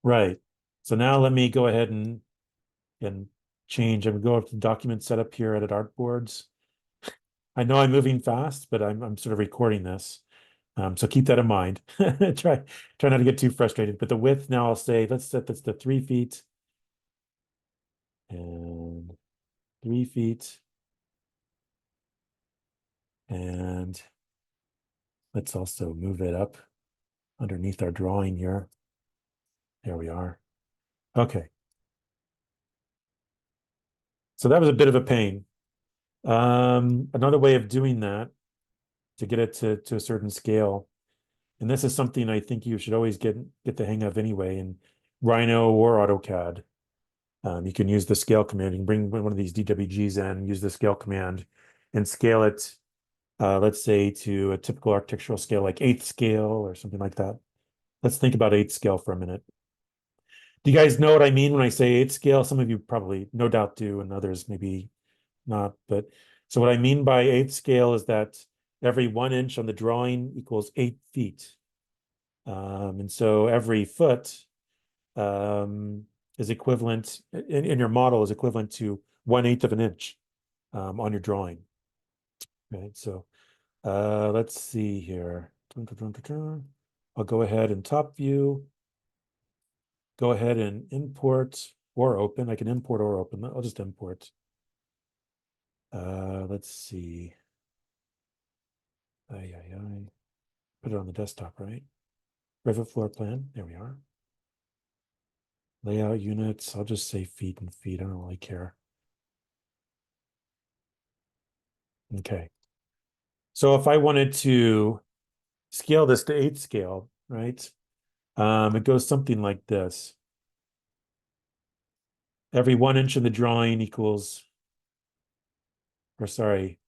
Right. So now let me go ahead and change. I'm gonna go up to document setup here, edit artboards. I know I'm moving fast, but I'm sort of recording this. So keep that in mind. Try not to get too frustrated. But the width now I'll say, let's set this to 3 feet and 3 feet. And let's also move it up underneath our drawing here. There we are. Okay. So that was a bit of a pain. Another way of doing that to get it to a certain scale, and this is something I think you should always get the hang of anyway in Rhino or AutoCAD. You can use the scale command. You can bring one of these DWGs in, use the scale command, and scale it, let's say, to a typical architectural scale, like 1/8 scale or something like that. Let's think about 1/8 scale for a minute. Do you guys know what I mean when I say 1/8 scale? Some of you probably, no doubt, do, and others maybe not. But so what I mean by 1/8 scale is that every 1 inch on the drawing equals 8 feet. And so every foot is equivalent in your model is equivalent to 1/8 of an inch on your drawing. Right. So let's see here. I'll go ahead and top view. Go ahead and import or open. I can import or open. I'll just import. Let's see. Put it on the desktop, right? Revit floor plan. There we are. Layout units. I'll just say feet and feet. I don't really care. Okay. So if I wanted to scale this to 1/8 scale, right? It goes something like this. Every 1 inch in the drawing equals, or sorry,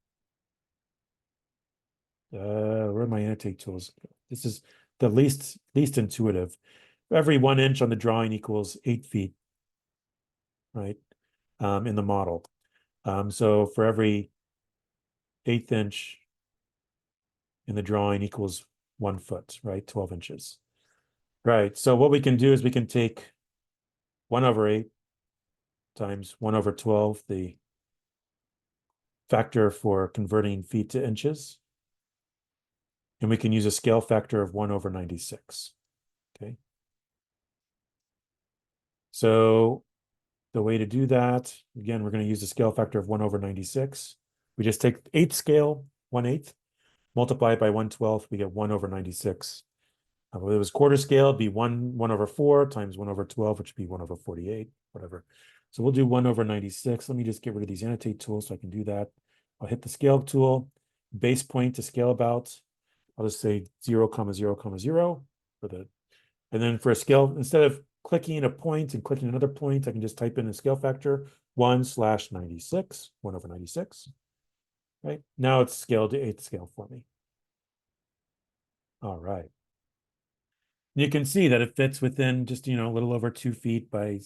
where are my annotate tools? This is the least intuitive. Every 1 inch on the drawing equals 8 feet, right? In the model. So for every 1/8 inch in the drawing equals 1 foot, right? 12 inches. Right. So what we can do is we can take 1/8 times 1/12, the factor for converting feet to inches. And we can use a scale factor of 1/96. Okay. So the way to do that, again, we're going to use a scale factor of 1/96. We just take 1/8 scale, 1/8, multiply it by 1/12, we get 1/96. If it was quarter scale, it'd be 1/4 times 1/12, which would be 1/48, whatever. So we'll do 1/96. Let me just get rid of these annotate tools so I can do that. I'll hit the scale tool, base point to scale about. I'll just say 0, 0, 0 for the, and then for a scale, instead of clicking a point and clicking another point, I can just type in a scale factor 1/96, 1/96. Right now it's scaled to 8th scale for me. All right. You can see that it fits within just, a little over 2 feet by,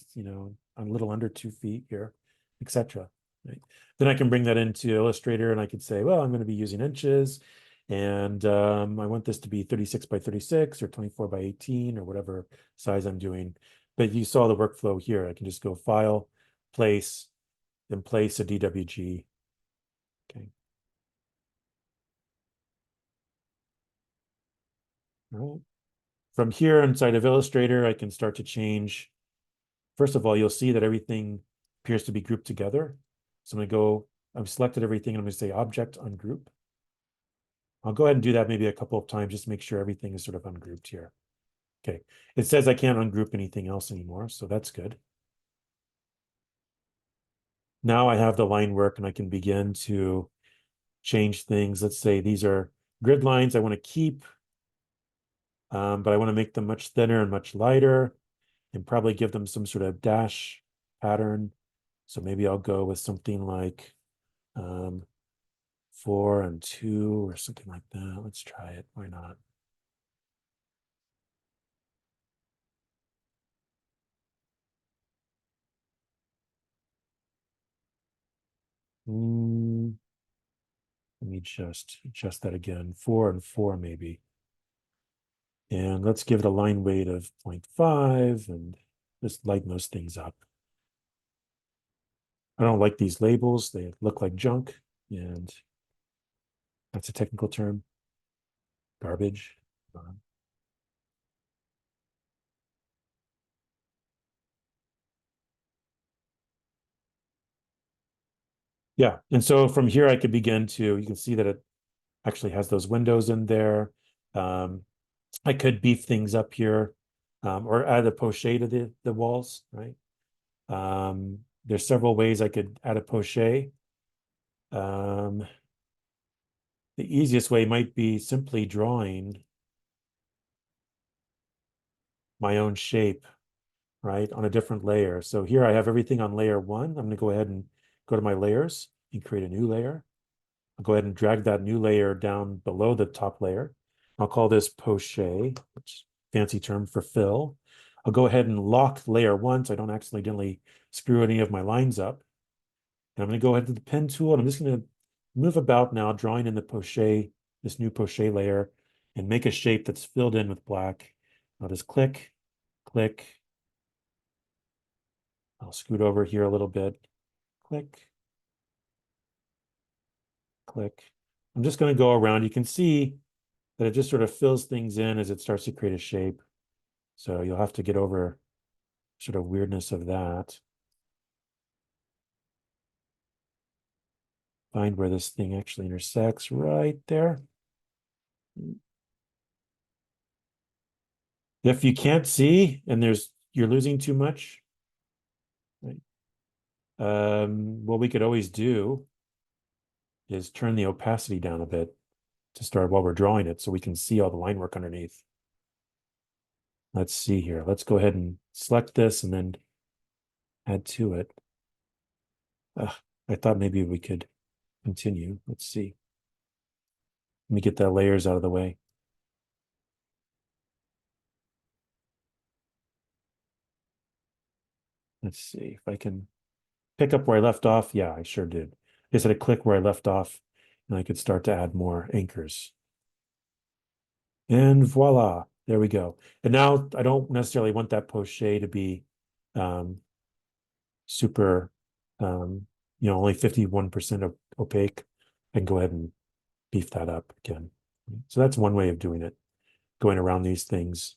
a little under 2 feet here, etc. Right. Then I can bring that into Illustrator and I could say, well, I'm going to be using inches and I want this to be 36 by 36 or 24 by 18 or whatever size I'm doing. But you saw the workflow here. I can just go File, Place, then place a DWG. Okay. All right. From here inside of Illustrator, I can start to change. First of all, you'll see that everything appears to be grouped together. So I'm going to go, I've selected everything and I'm going to say Object Ungroup. I'll go ahead and do that maybe a couple of times, just to make sure everything is sort of ungrouped here. Okay, it says I can't ungroup anything else anymore, so that's good. Now I have the line work and I can begin to change things. Let's say these are grid lines I want to keep, but I want to make them much thinner and much lighter and probably give them some sort of dash pattern. So maybe I'll go with something like 4 and 2 or something like that. Let's try it. Why not? Let me just adjust that again. 4 and 4 maybe. And let's give it a line weight of 0.5 and just lighten those things up. I don't like these labels. They look like junk, and that's a technical term. Garbage. Yeah, and so from here I could begin to, you can see that it actually has those windows in there. I could beef things up here, or add a poche to the walls, right? There's several ways I could add a poche. The easiest way might be simply drawing my own shape, right, on a different layer. So here I have everything on layer 1. I'm going to go ahead and go to my layers and create a new layer. I'll go ahead and drag that new layer down below the top layer. I'll call this poche, which is a fancy term for fill. I'll go ahead and lock layer 1 so I don't accidentally screw any of my lines up. And I'm going to go ahead to the pen tool and I'm just going to move about now, drawing in the poche, this new poche layer, and make a shape that's filled in with black. I'll just click, click. I'll scoot over here a little bit. Click, click. I'm just going to go around. You can see that it just sort of fills things in as it starts to create a shape. So you'll have to get over sort of weirdness of that. Find where this thing actually intersects right there. If you can't see and you're losing too much, right? What we could always do is turn the opacity down a bit to start while we're drawing it so we can see all the line work underneath. Let's see here. Let's go ahead and select this and then add to it. I thought maybe we could continue. Let's see. Let me get the layers out of the way. Let's see if I can pick up where I left off. Yeah, I sure did. I just had to click where I left off and I could start to add more anchors. And voila, there we go. And now I don't necessarily want that poche to be super, only 51% opaque. I can go ahead and beef that up again. So that's one way of doing it, going around these things.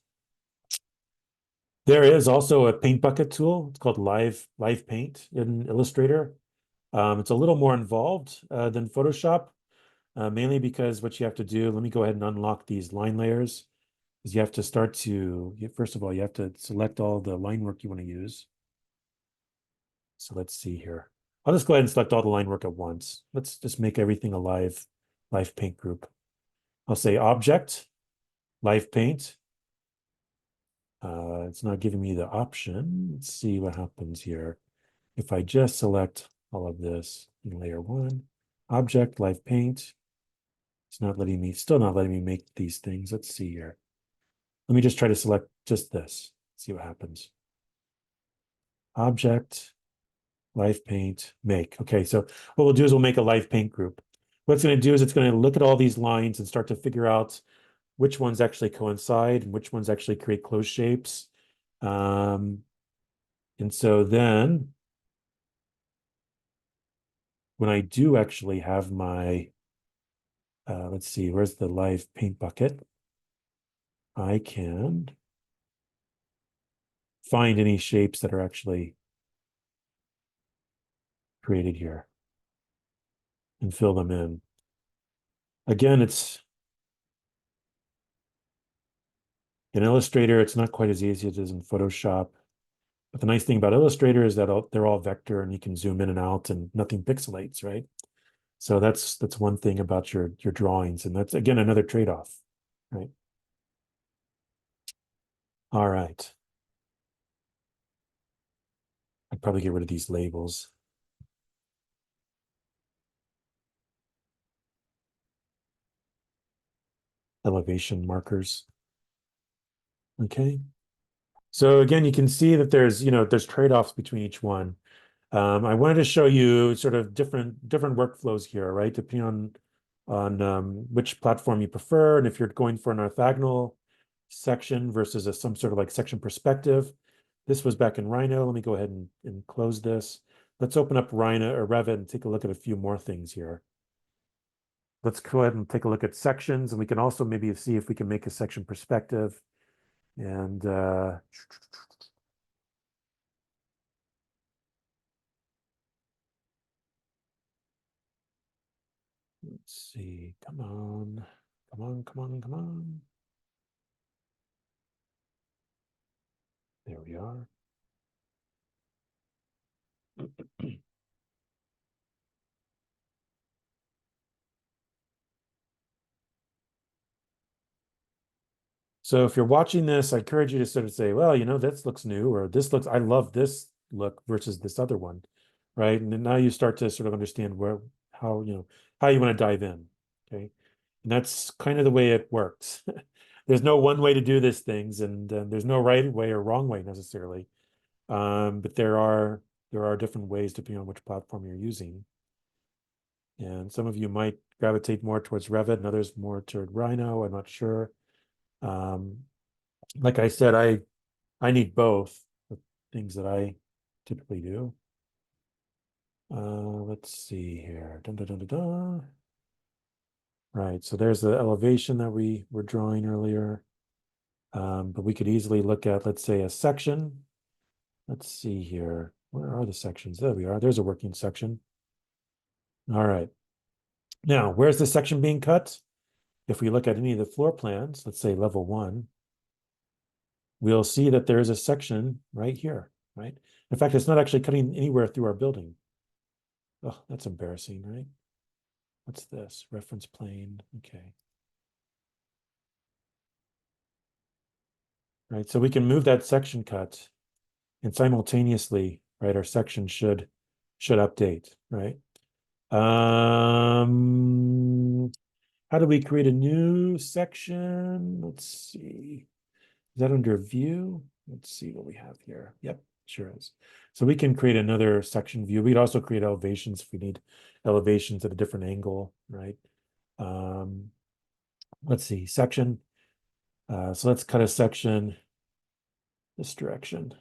There is also a paint bucket tool. It's called Live Paint in Illustrator. It's a little more involved than Photoshop, mainly because what you have to do, let me go ahead and unlock these line layers, is you have to first of all, you have to select all the line work you want to use. So let's see here. I'll just go ahead and select all the line work at once. Let's just make everything a live paint group. I'll say object, live paint. It's not giving me the option. Let's see what happens here. If I just select all of this in layer one, object, live paint, it's not letting me, still not letting me make these things. Let's see here. Let me just try to select just this, see what happens. Object, live paint, make. Okay, so what we'll do is we'll make a live paint group. What it's going to do is it's going to look at all these lines and start to figure out which ones actually coincide and which ones actually create closed shapes. And so then when I do actually have my, let's see, where's the live paint bucket? I can find any shapes that are actually created here and fill them in. Again, it's in Illustrator, it's not quite as easy as it is in Photoshop. But the nice thing about Illustrator is that they're all vector and you can zoom in and out and nothing pixelates, right? So that's one thing about your drawings, and that's again another trade-off, right? All right. I'd probably get rid of these labels. Elevation markers. Okay. So again, you can see that there's trade-offs between each one. I wanted to show you sort of different workflows here, right? Depending on which platform you prefer, and if you're going for an orthogonal section versus some sort of like section perspective. This was back in Rhino. Let me go ahead and close this. Let's open up Rhino or Revit and take a look at a few more things here. Let's go ahead and take a look at sections, and we can also maybe see if we can make a section perspective. And let's see, come on, come on, come on, come on. There we are. So if you're watching this, I encourage you to sort of say, well, this looks new, or I love this look versus this other one, right? And then now you start to sort of understand how you want to dive in, okay? And that's kind of the way it works. There's no one way to do these things, and there's no right way or wrong way necessarily. But there are different ways depending on which platform you're using. And some of you might gravitate more towards Revit and others more toward Rhino. I'm not sure. Um, like I said, I need both the things that I typically do. Let's see here. Dun, dun, dun, dun, dun. Right, so there's the elevation that we were drawing earlier. But we could easily look at, let's say, a section. Let's see here. Where are the sections? There we are. There's a working section. All right. Now, where's the section being cut? If we look at any of the floor plans, let's say level 1, we'll see that there is a section right here, right? In fact, it's not actually cutting anywhere through our building. Oh, that's embarrassing, right? What's this? Reference plane. Okay. Right, so we can move that section cut, and simultaneously, right, our section should update, right? How do we create a new section? Let's see. Is that under view? Let's see what we have here. Yep, sure is. So we can create another section view. We'd also create elevations if we need elevations at a different angle, right? Let's see, section. So let's cut a section this direction,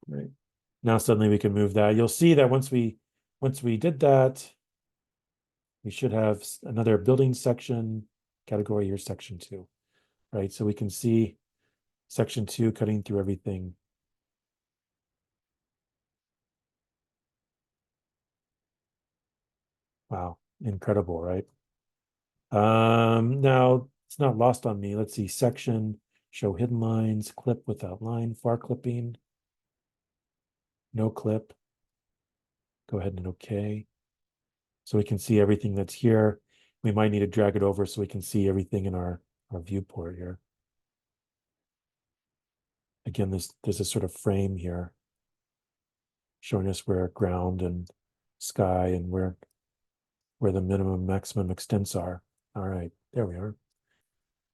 right? Now suddenly we can move that. You'll see that once we did that, we should have another building section category here, section 2, right? So we can see section 2 cutting through everything. Wow, incredible, right? Now it's not lost on me. Let's see, section, show hidden lines, clip without line, far clipping, no clip. Go ahead and OK. So we can see everything that's here. We might need to drag it over so we can see everything in our viewport here. Again, there's a sort of frame here showing us where ground and sky and where the minimum maximum extents are. All right, there we are.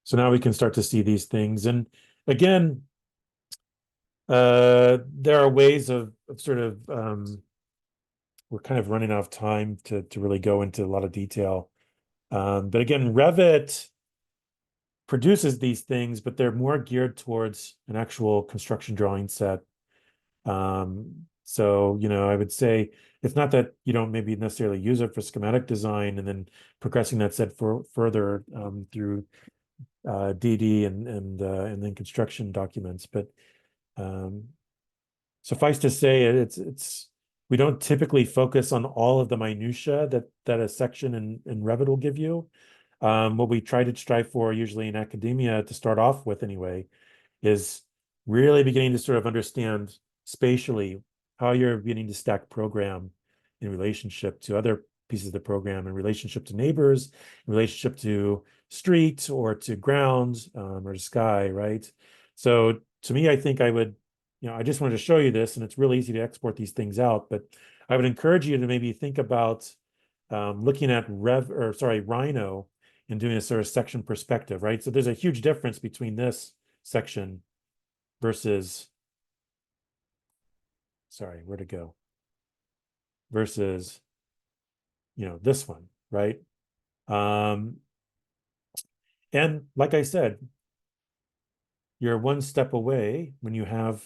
So now we can start to see these things. And again, there are ways of sort of we're kind of running out of time to really go into a lot of detail. But again, Revit produces these things, but they're more geared towards an actual construction drawing set. So, I would say it's not that you don't maybe necessarily use it for schematic design and then progressing that set further through DD and then construction documents. But suffice to say, it's we don't typically focus on all of the minutia that a section in Revit will give you. What we try to strive for usually in academia to start off with anyway is really beginning to sort of understand spatially how you're beginning to stack program in relationship to other pieces of the program, in relationship to neighbors, in relationship to street or to ground or to sky, right? So to me, I think I would, I just wanted to show you this, and it's really easy to export these things out, but I would encourage you to maybe think about looking at Rhino and doing a sort of section perspective, right? So there's a huge difference between this section versus, sorry, where to go? Versus, this one, right? And like I said, you're one step away when you have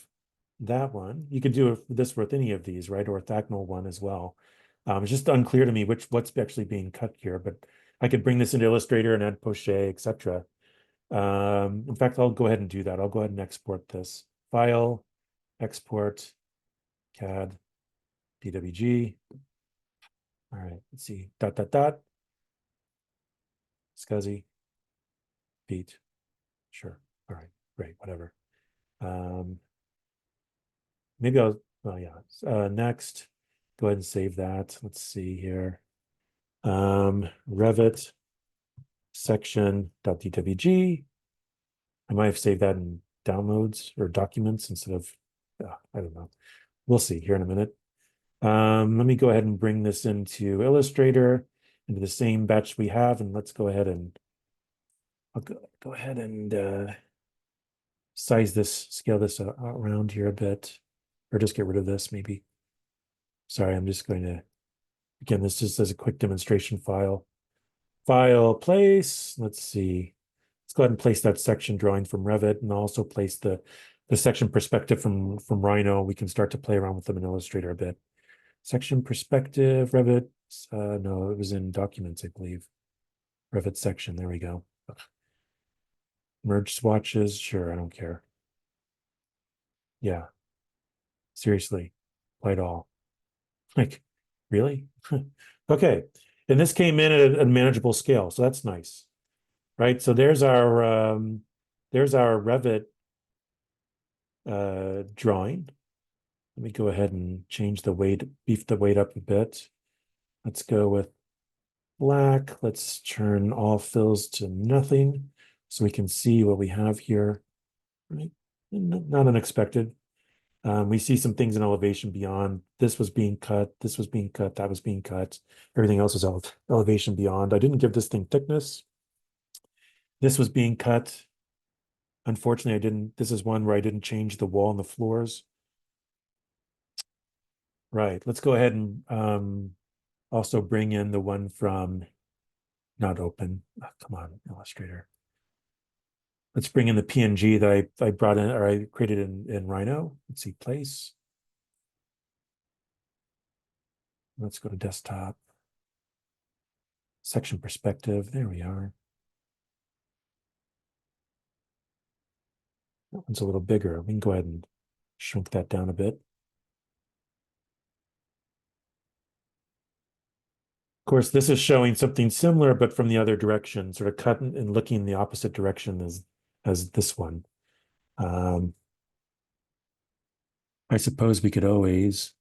that one. You could do this with any of these, right? Orthogonal one as well. It's just unclear to me what's actually being cut here, but I could bring this into Illustrator and add poche, etc. In fact, I'll go ahead and do that. I'll go ahead and export this. File, export, CAD, DWG. All right, let's see. SCSI, beat. Sure. All right, great, whatever. Maybe yeah. Next, go ahead and save that. Let's see here. Revit section.dwg. I might have saved that in downloads or documents instead of, I don't know. We'll see here in a minute. Let me go ahead and bring this into Illustrator, into the same batch we have, and let's go ahead and I'll go ahead and size this, scale this around here a bit, or just get rid of this maybe. Sorry, I'm just going to, again, this just as a quick demonstration file. File, place, let's see. Let's go ahead and place that section drawing from Revit and also place the section perspective from Rhino. We can start to play around with them in Illustrator a bit. Section perspective, Revit. No, it was in documents, I believe. Revit section, there we go. Merge swatches, sure, I don't care. Yeah, seriously, play it all. Like, really? Okay, and this came in at a manageable scale, so that's nice, right? So there's our Revit drawing. Let me go ahead and change the weight, beef the weight up a bit. Let's go with black. Let's turn all fills to nothing so we can see what we have here, right? Not unexpected. We see some things in elevation beyond. This was being cut, this was being cut, that was being cut. Everything else was elevation beyond. I didn't give this thing thickness. This was being cut. Unfortunately, I didn't. This is one where I didn't change the wall and the floors. Right, let's go ahead and also bring in the one from not open. Oh, come on, Illustrator. Let's bring in the PNG that I brought in or I created in Rhino. Let's see, place. Let's go to desktop. Section perspective. There we are. That one's a little bigger. We can go ahead and shrink that down a bit. Of course, this is showing something similar, but from the other direction, sort of cut and looking in the opposite direction as this one. I suppose we could always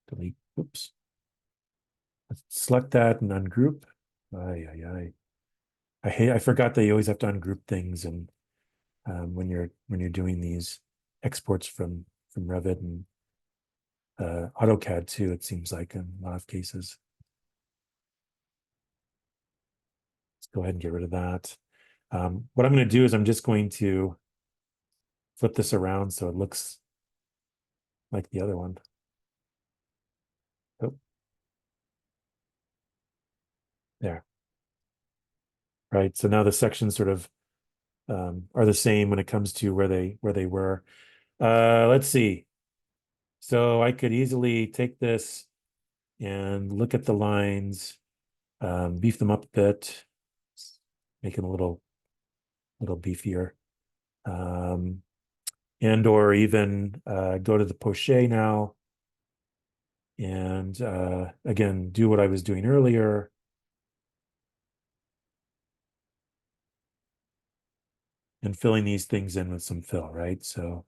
delete, oops, Let's select that and ungroup. I forgot that you always have to ungroup things, and when you're doing these exports from Revit and AutoCAD too, it seems like in a lot of cases. Let's go ahead and get rid of that. What I'm going to do is I'm just going to flip this around so it looks like the other one. Oh, there. Right. So now the sections sort of are the same when it comes to where they were. Let's see. So I could easily take this and look at the lines, beef them up a bit, make it a little beefier. And or even go to the poche now and again do what I was doing earlier. And filling these things in with some fill, right? So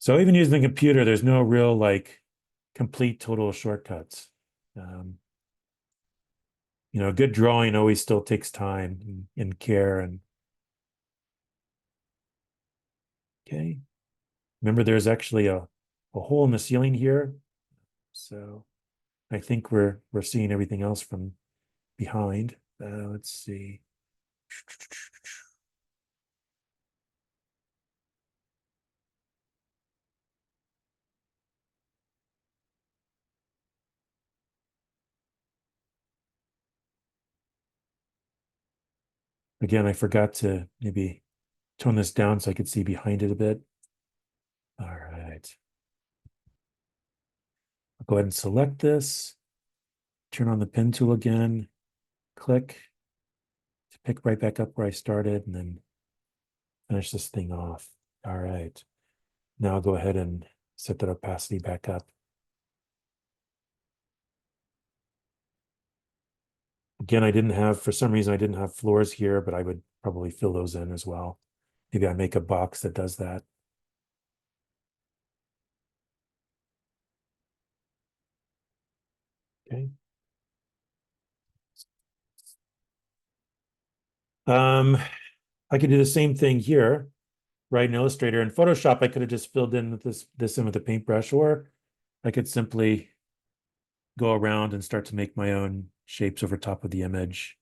even using the computer, there's no real like complete total shortcuts. Um, good drawing always still takes time and care. And okay, remember there's actually a hole in the ceiling here. So I think we're seeing everything else from behind. Let's see. Again, I forgot to maybe tone this down so I could see behind it a bit. All right. I'll go ahead and select this, turn on the pen tool again, click to pick right back up where I started, and then finish this thing off. All right. Now I'll go ahead and set that opacity back up. Again, for some reason, I didn't have floors here, but I would probably fill those in as well. Maybe I make a box that does that. Okay. I could do the same thing here, right? In Illustrator. In Photoshop, I could have just filled in with this in with a paintbrush, or I could simply go around and start to make my own shapes over top of the image.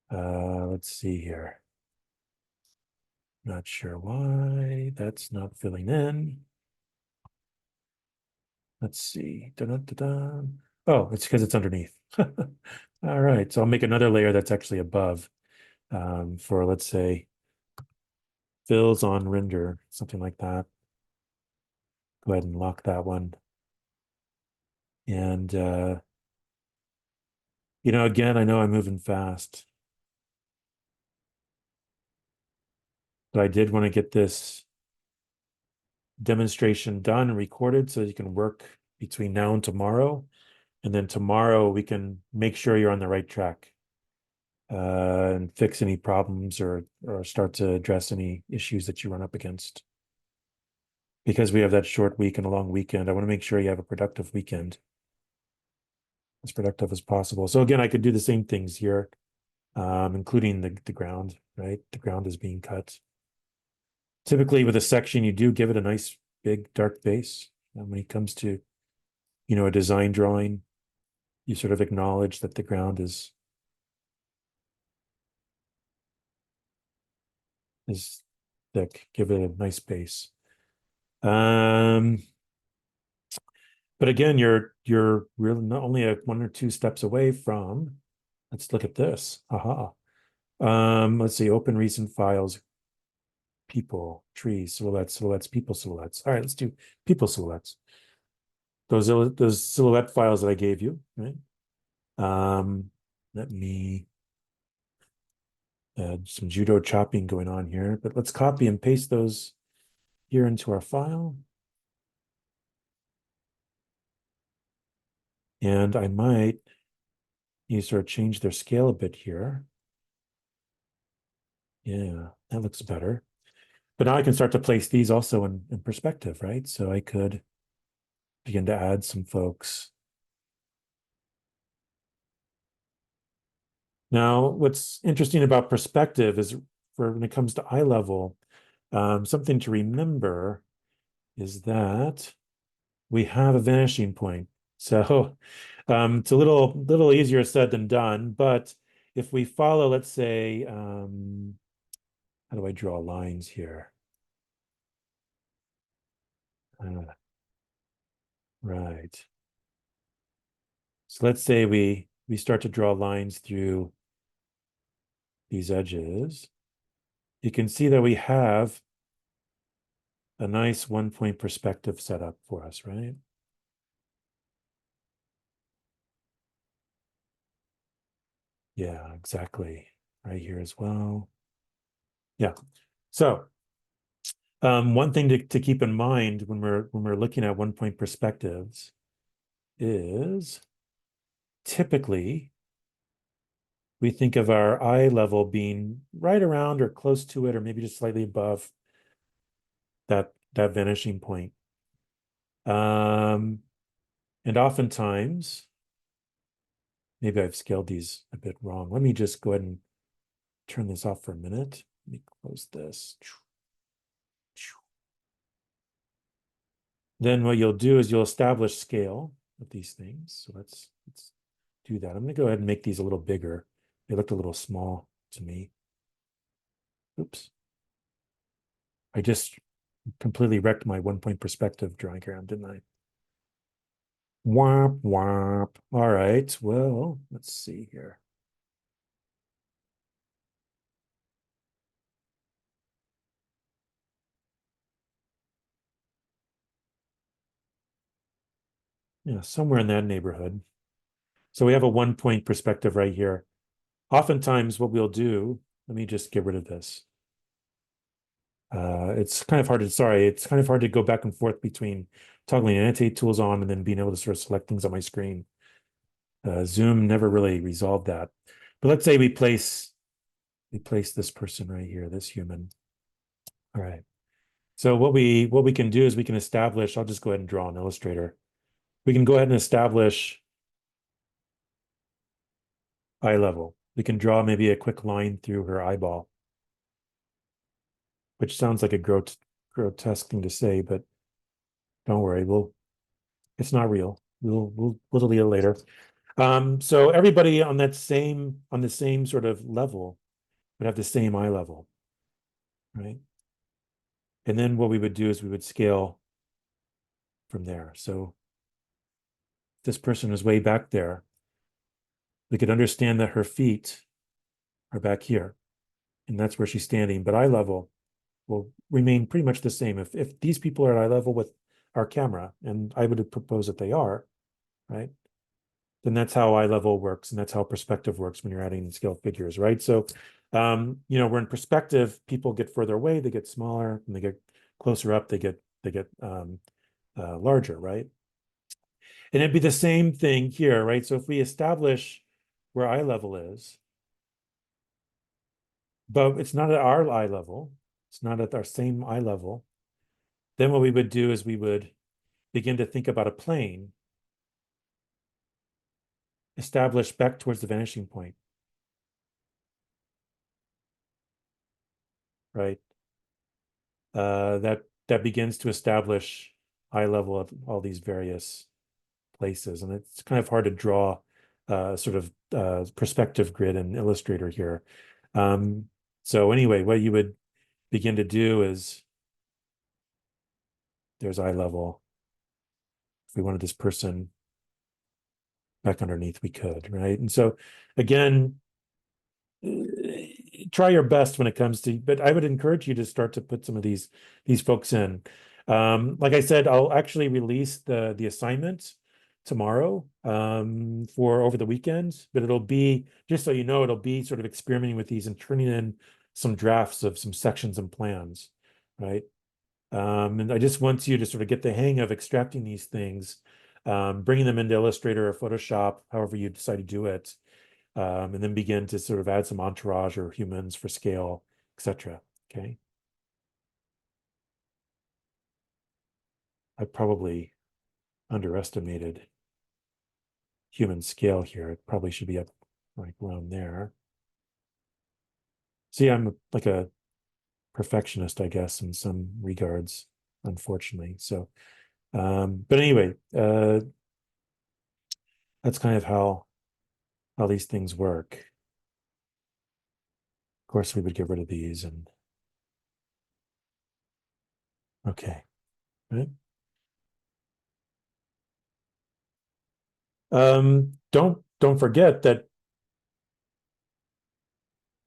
Let's see here. Not sure why that's not filling in. Let's see. Dun-dun-dun-dun. Oh, it's because it's underneath. All right, so I'll make another layer that's actually above for, let's say, fills on render, something like that. Go ahead and lock that one. And, again, I know I'm moving fast, but I did want to get this demonstration done and recorded so you can work between now and tomorrow. And then tomorrow we can make sure you're on the right track and fix any problems or start to address any issues that you run up against. Because we have that short week and a long weekend, I want to make sure you have a productive weekend, as productive as possible. So again, I could do the same things here, including the ground, right? The ground is being cut. Typically with a section, you do give it a nice big dark base. When it comes to, a design drawing, you sort of acknowledge that the ground is thick, give it a nice base. But again, you're really not only one or two steps away from, let's look at this. Aha. Let's see, open recent files, people, trees, silhouettes, people silhouettes. All right, let's do people silhouettes. Those silhouette files that I gave you, right? Let me add some judo chopping going on here, but let's copy and paste those here into our file. And I might need to sort of change their scale a bit here. Yeah, that looks better. But now I can start to place these also in perspective, right? So I could begin to add some folks. Now, what's interesting about perspective is for when it comes to eye level, something to remember is that we have a vanishing point. So it's a little easier said than done, but if we follow, let's say, how do I draw lines here? Right. So let's say we start to draw lines through these edges. You can see that we have a nice 1-point perspective set up for us, right? Yeah, exactly. Right here as well. Yeah. So one thing to keep in mind when we're looking at 1-point perspectives is typically we think of our eye level being right around or close to it, or maybe just slightly above that vanishing point. And oftentimes, maybe I've scaled these a bit wrong. Let me just go ahead and turn this off for a minute. Let me close this. Then what you'll do is you'll establish scale of these things. So let's do that. I'm going to go ahead and make these a little bigger. They looked a little small to me. Oops. I just completely wrecked my 1-point perspective diagram, didn't I? Womp womp. All right. Well, let's see here. Yeah, somewhere in that neighborhood. So we have a 1-point perspective right here. Oftentimes what we'll do, let me just get rid of this. It's kind of hard to go back and forth between toggling annotate tools on and then being able to sort of select things on my screen. Zoom never really resolved that. But let's say we place this person right here, this human. All right. So what we can do is we can establish, I'll just go ahead and draw an illustrator. We can go ahead and establish eye level. We can draw maybe a quick line through her eyeball, which sounds like a grotesque thing to say, but don't worry, it's not real. We'll delete it later. So everybody on the same sort of level would have the same eye level, right? And then what we would do is we would scale from there. So this person is way back there. We could understand that her feet are back here, and that's where she's standing. But eye level will remain pretty much the same. If these people are at eye level with our camera, and I would propose that they are, right? Then that's how eye level works, and that's how perspective works when you're adding scale figures, right? So, we're in perspective, people get further away, they get smaller, and they get closer up, they get larger, right? And it'd be the same thing here, right? So if we establish where eye level is, but it's not at our eye level, it's not at our same eye level, then what we would do is we would begin to think about a plane established back towards the vanishing point, right? That begins to establish eye level of all these various places, and it's kind of hard to draw sort of perspective grid and Illustrator here. So anyway, what you would begin to do is there's eye level. If we wanted this person back underneath, we could, right? And so again, try your best when it comes to, but I would encourage you to start to put some of these folks in. Like I said, I'll actually release the assignment tomorrow for over the weekend, but it'll be, just so you know, it'll be sort of experimenting with these and turning in some drafts of some sections and plans, right? And I just want you to sort of get the hang of extracting these things, bringing them into Illustrator or Photoshop, however you decide to do it, and then begin to sort of add some entourage or humans for scale, etc. Okay. I probably underestimated human scale here. It probably should be up like around there. See, I'm like a perfectionist, I guess, in some regards, unfortunately. So, but anyway, that's kind of how these things work. Of course, we would get rid of these and okay, right? Don't forget that,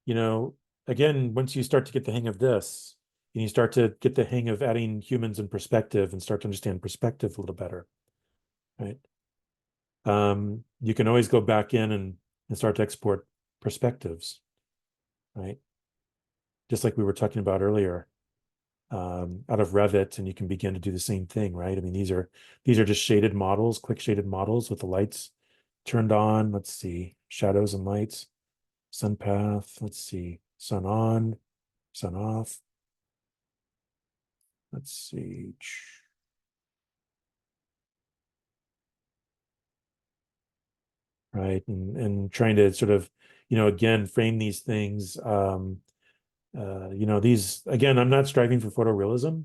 you know, again, once you start to get the hang of this, and you start to get the hang of adding humans in perspective and start to understand perspective a little better, right? You can always go back in and start to export perspectives, right? Just like we were talking about earlier, out of Revit, and you can begin to do the same thing, right? I mean, these are just shaded models, quick shaded models with the lights turned on. Let's see, shadows and lights, sun path. Let's see, sun on, sun off. Let's see. Right. And trying to sort of, again, frame these things. These, again, I'm not striving for photorealism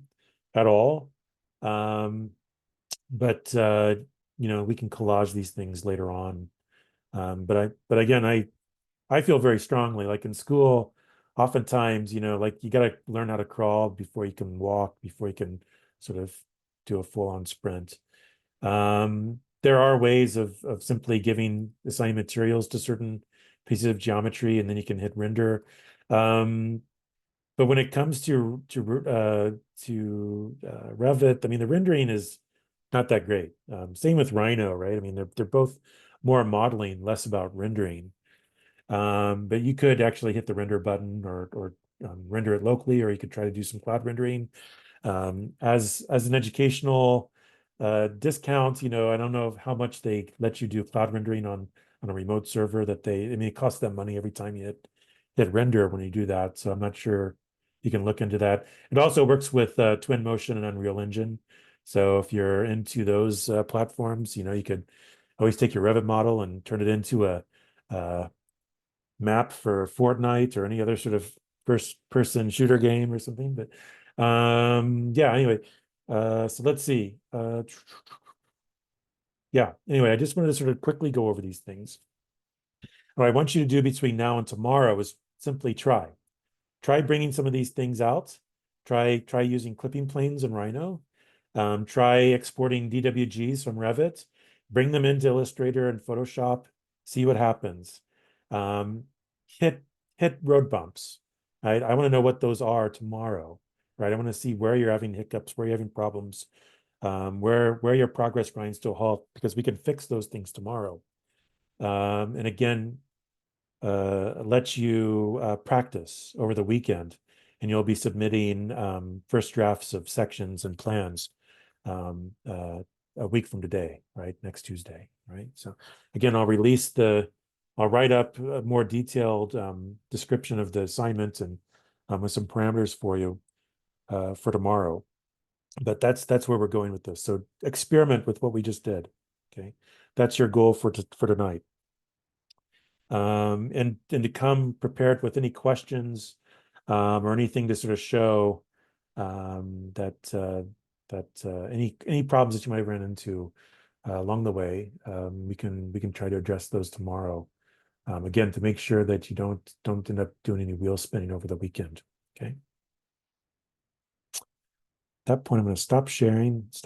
at all. Um, but we can collage these things later on. But again, I feel very strongly, like in school, oftentimes, like you got to learn how to crawl before you can walk, before you can sort of do a full-on sprint. There are ways of simply giving assigned materials to certain pieces of geometry, and then you can hit render. Um, but when it comes to Revit, I mean, the rendering is not that great. Same with Rhino, right? I mean, they're both more modeling, less about rendering. But you could actually hit the render button or render it locally, or you could try to do some cloud rendering. As an educational discount, I don't know how much they let you do cloud rendering on a remote server I mean, it costs them money every time you hit render when you do that. So I'm not sure you can look into that. It also works with Twinmotion and Unreal Engine. So if you're into those platforms, you could always take your Revit model and turn it into a map for Fortnite or any other sort of first person shooter game or something. But yeah, anyway, so let's see. Yeah, anyway, I just wanted to sort of quickly go over these things. What I want you to do between now and tomorrow is simply try bringing some of these things out. Try using clipping planes in Rhino. Try exporting DWGs from Revit. Bring them into Illustrator and Photoshop. See what happens. Um, hit hit road bumps. Right? I want to know what those are tomorrow. Right? I want to see where you're having hiccups, where you're having problems, where your progress grinds to a halt, because we can fix those things tomorrow. And again, let you practice over the weekend, and you'll be submitting first drafts of sections and plans um, uh, a week from today, right? Next Tuesday, right? So again, I'll write up a more detailed description of the assignment and with some parameters for you for tomorrow. But that's where we're going with this. So experiment with what we just did. Okay, that's your goal for tonight. And to come prepared with any questions or anything to sort of show that any problems that you might run into along the way, we can try to address those tomorrow. Again, to make sure that you don't end up doing any wheel spinning over the weekend. Okay. At that point, I'm going to stop sharing.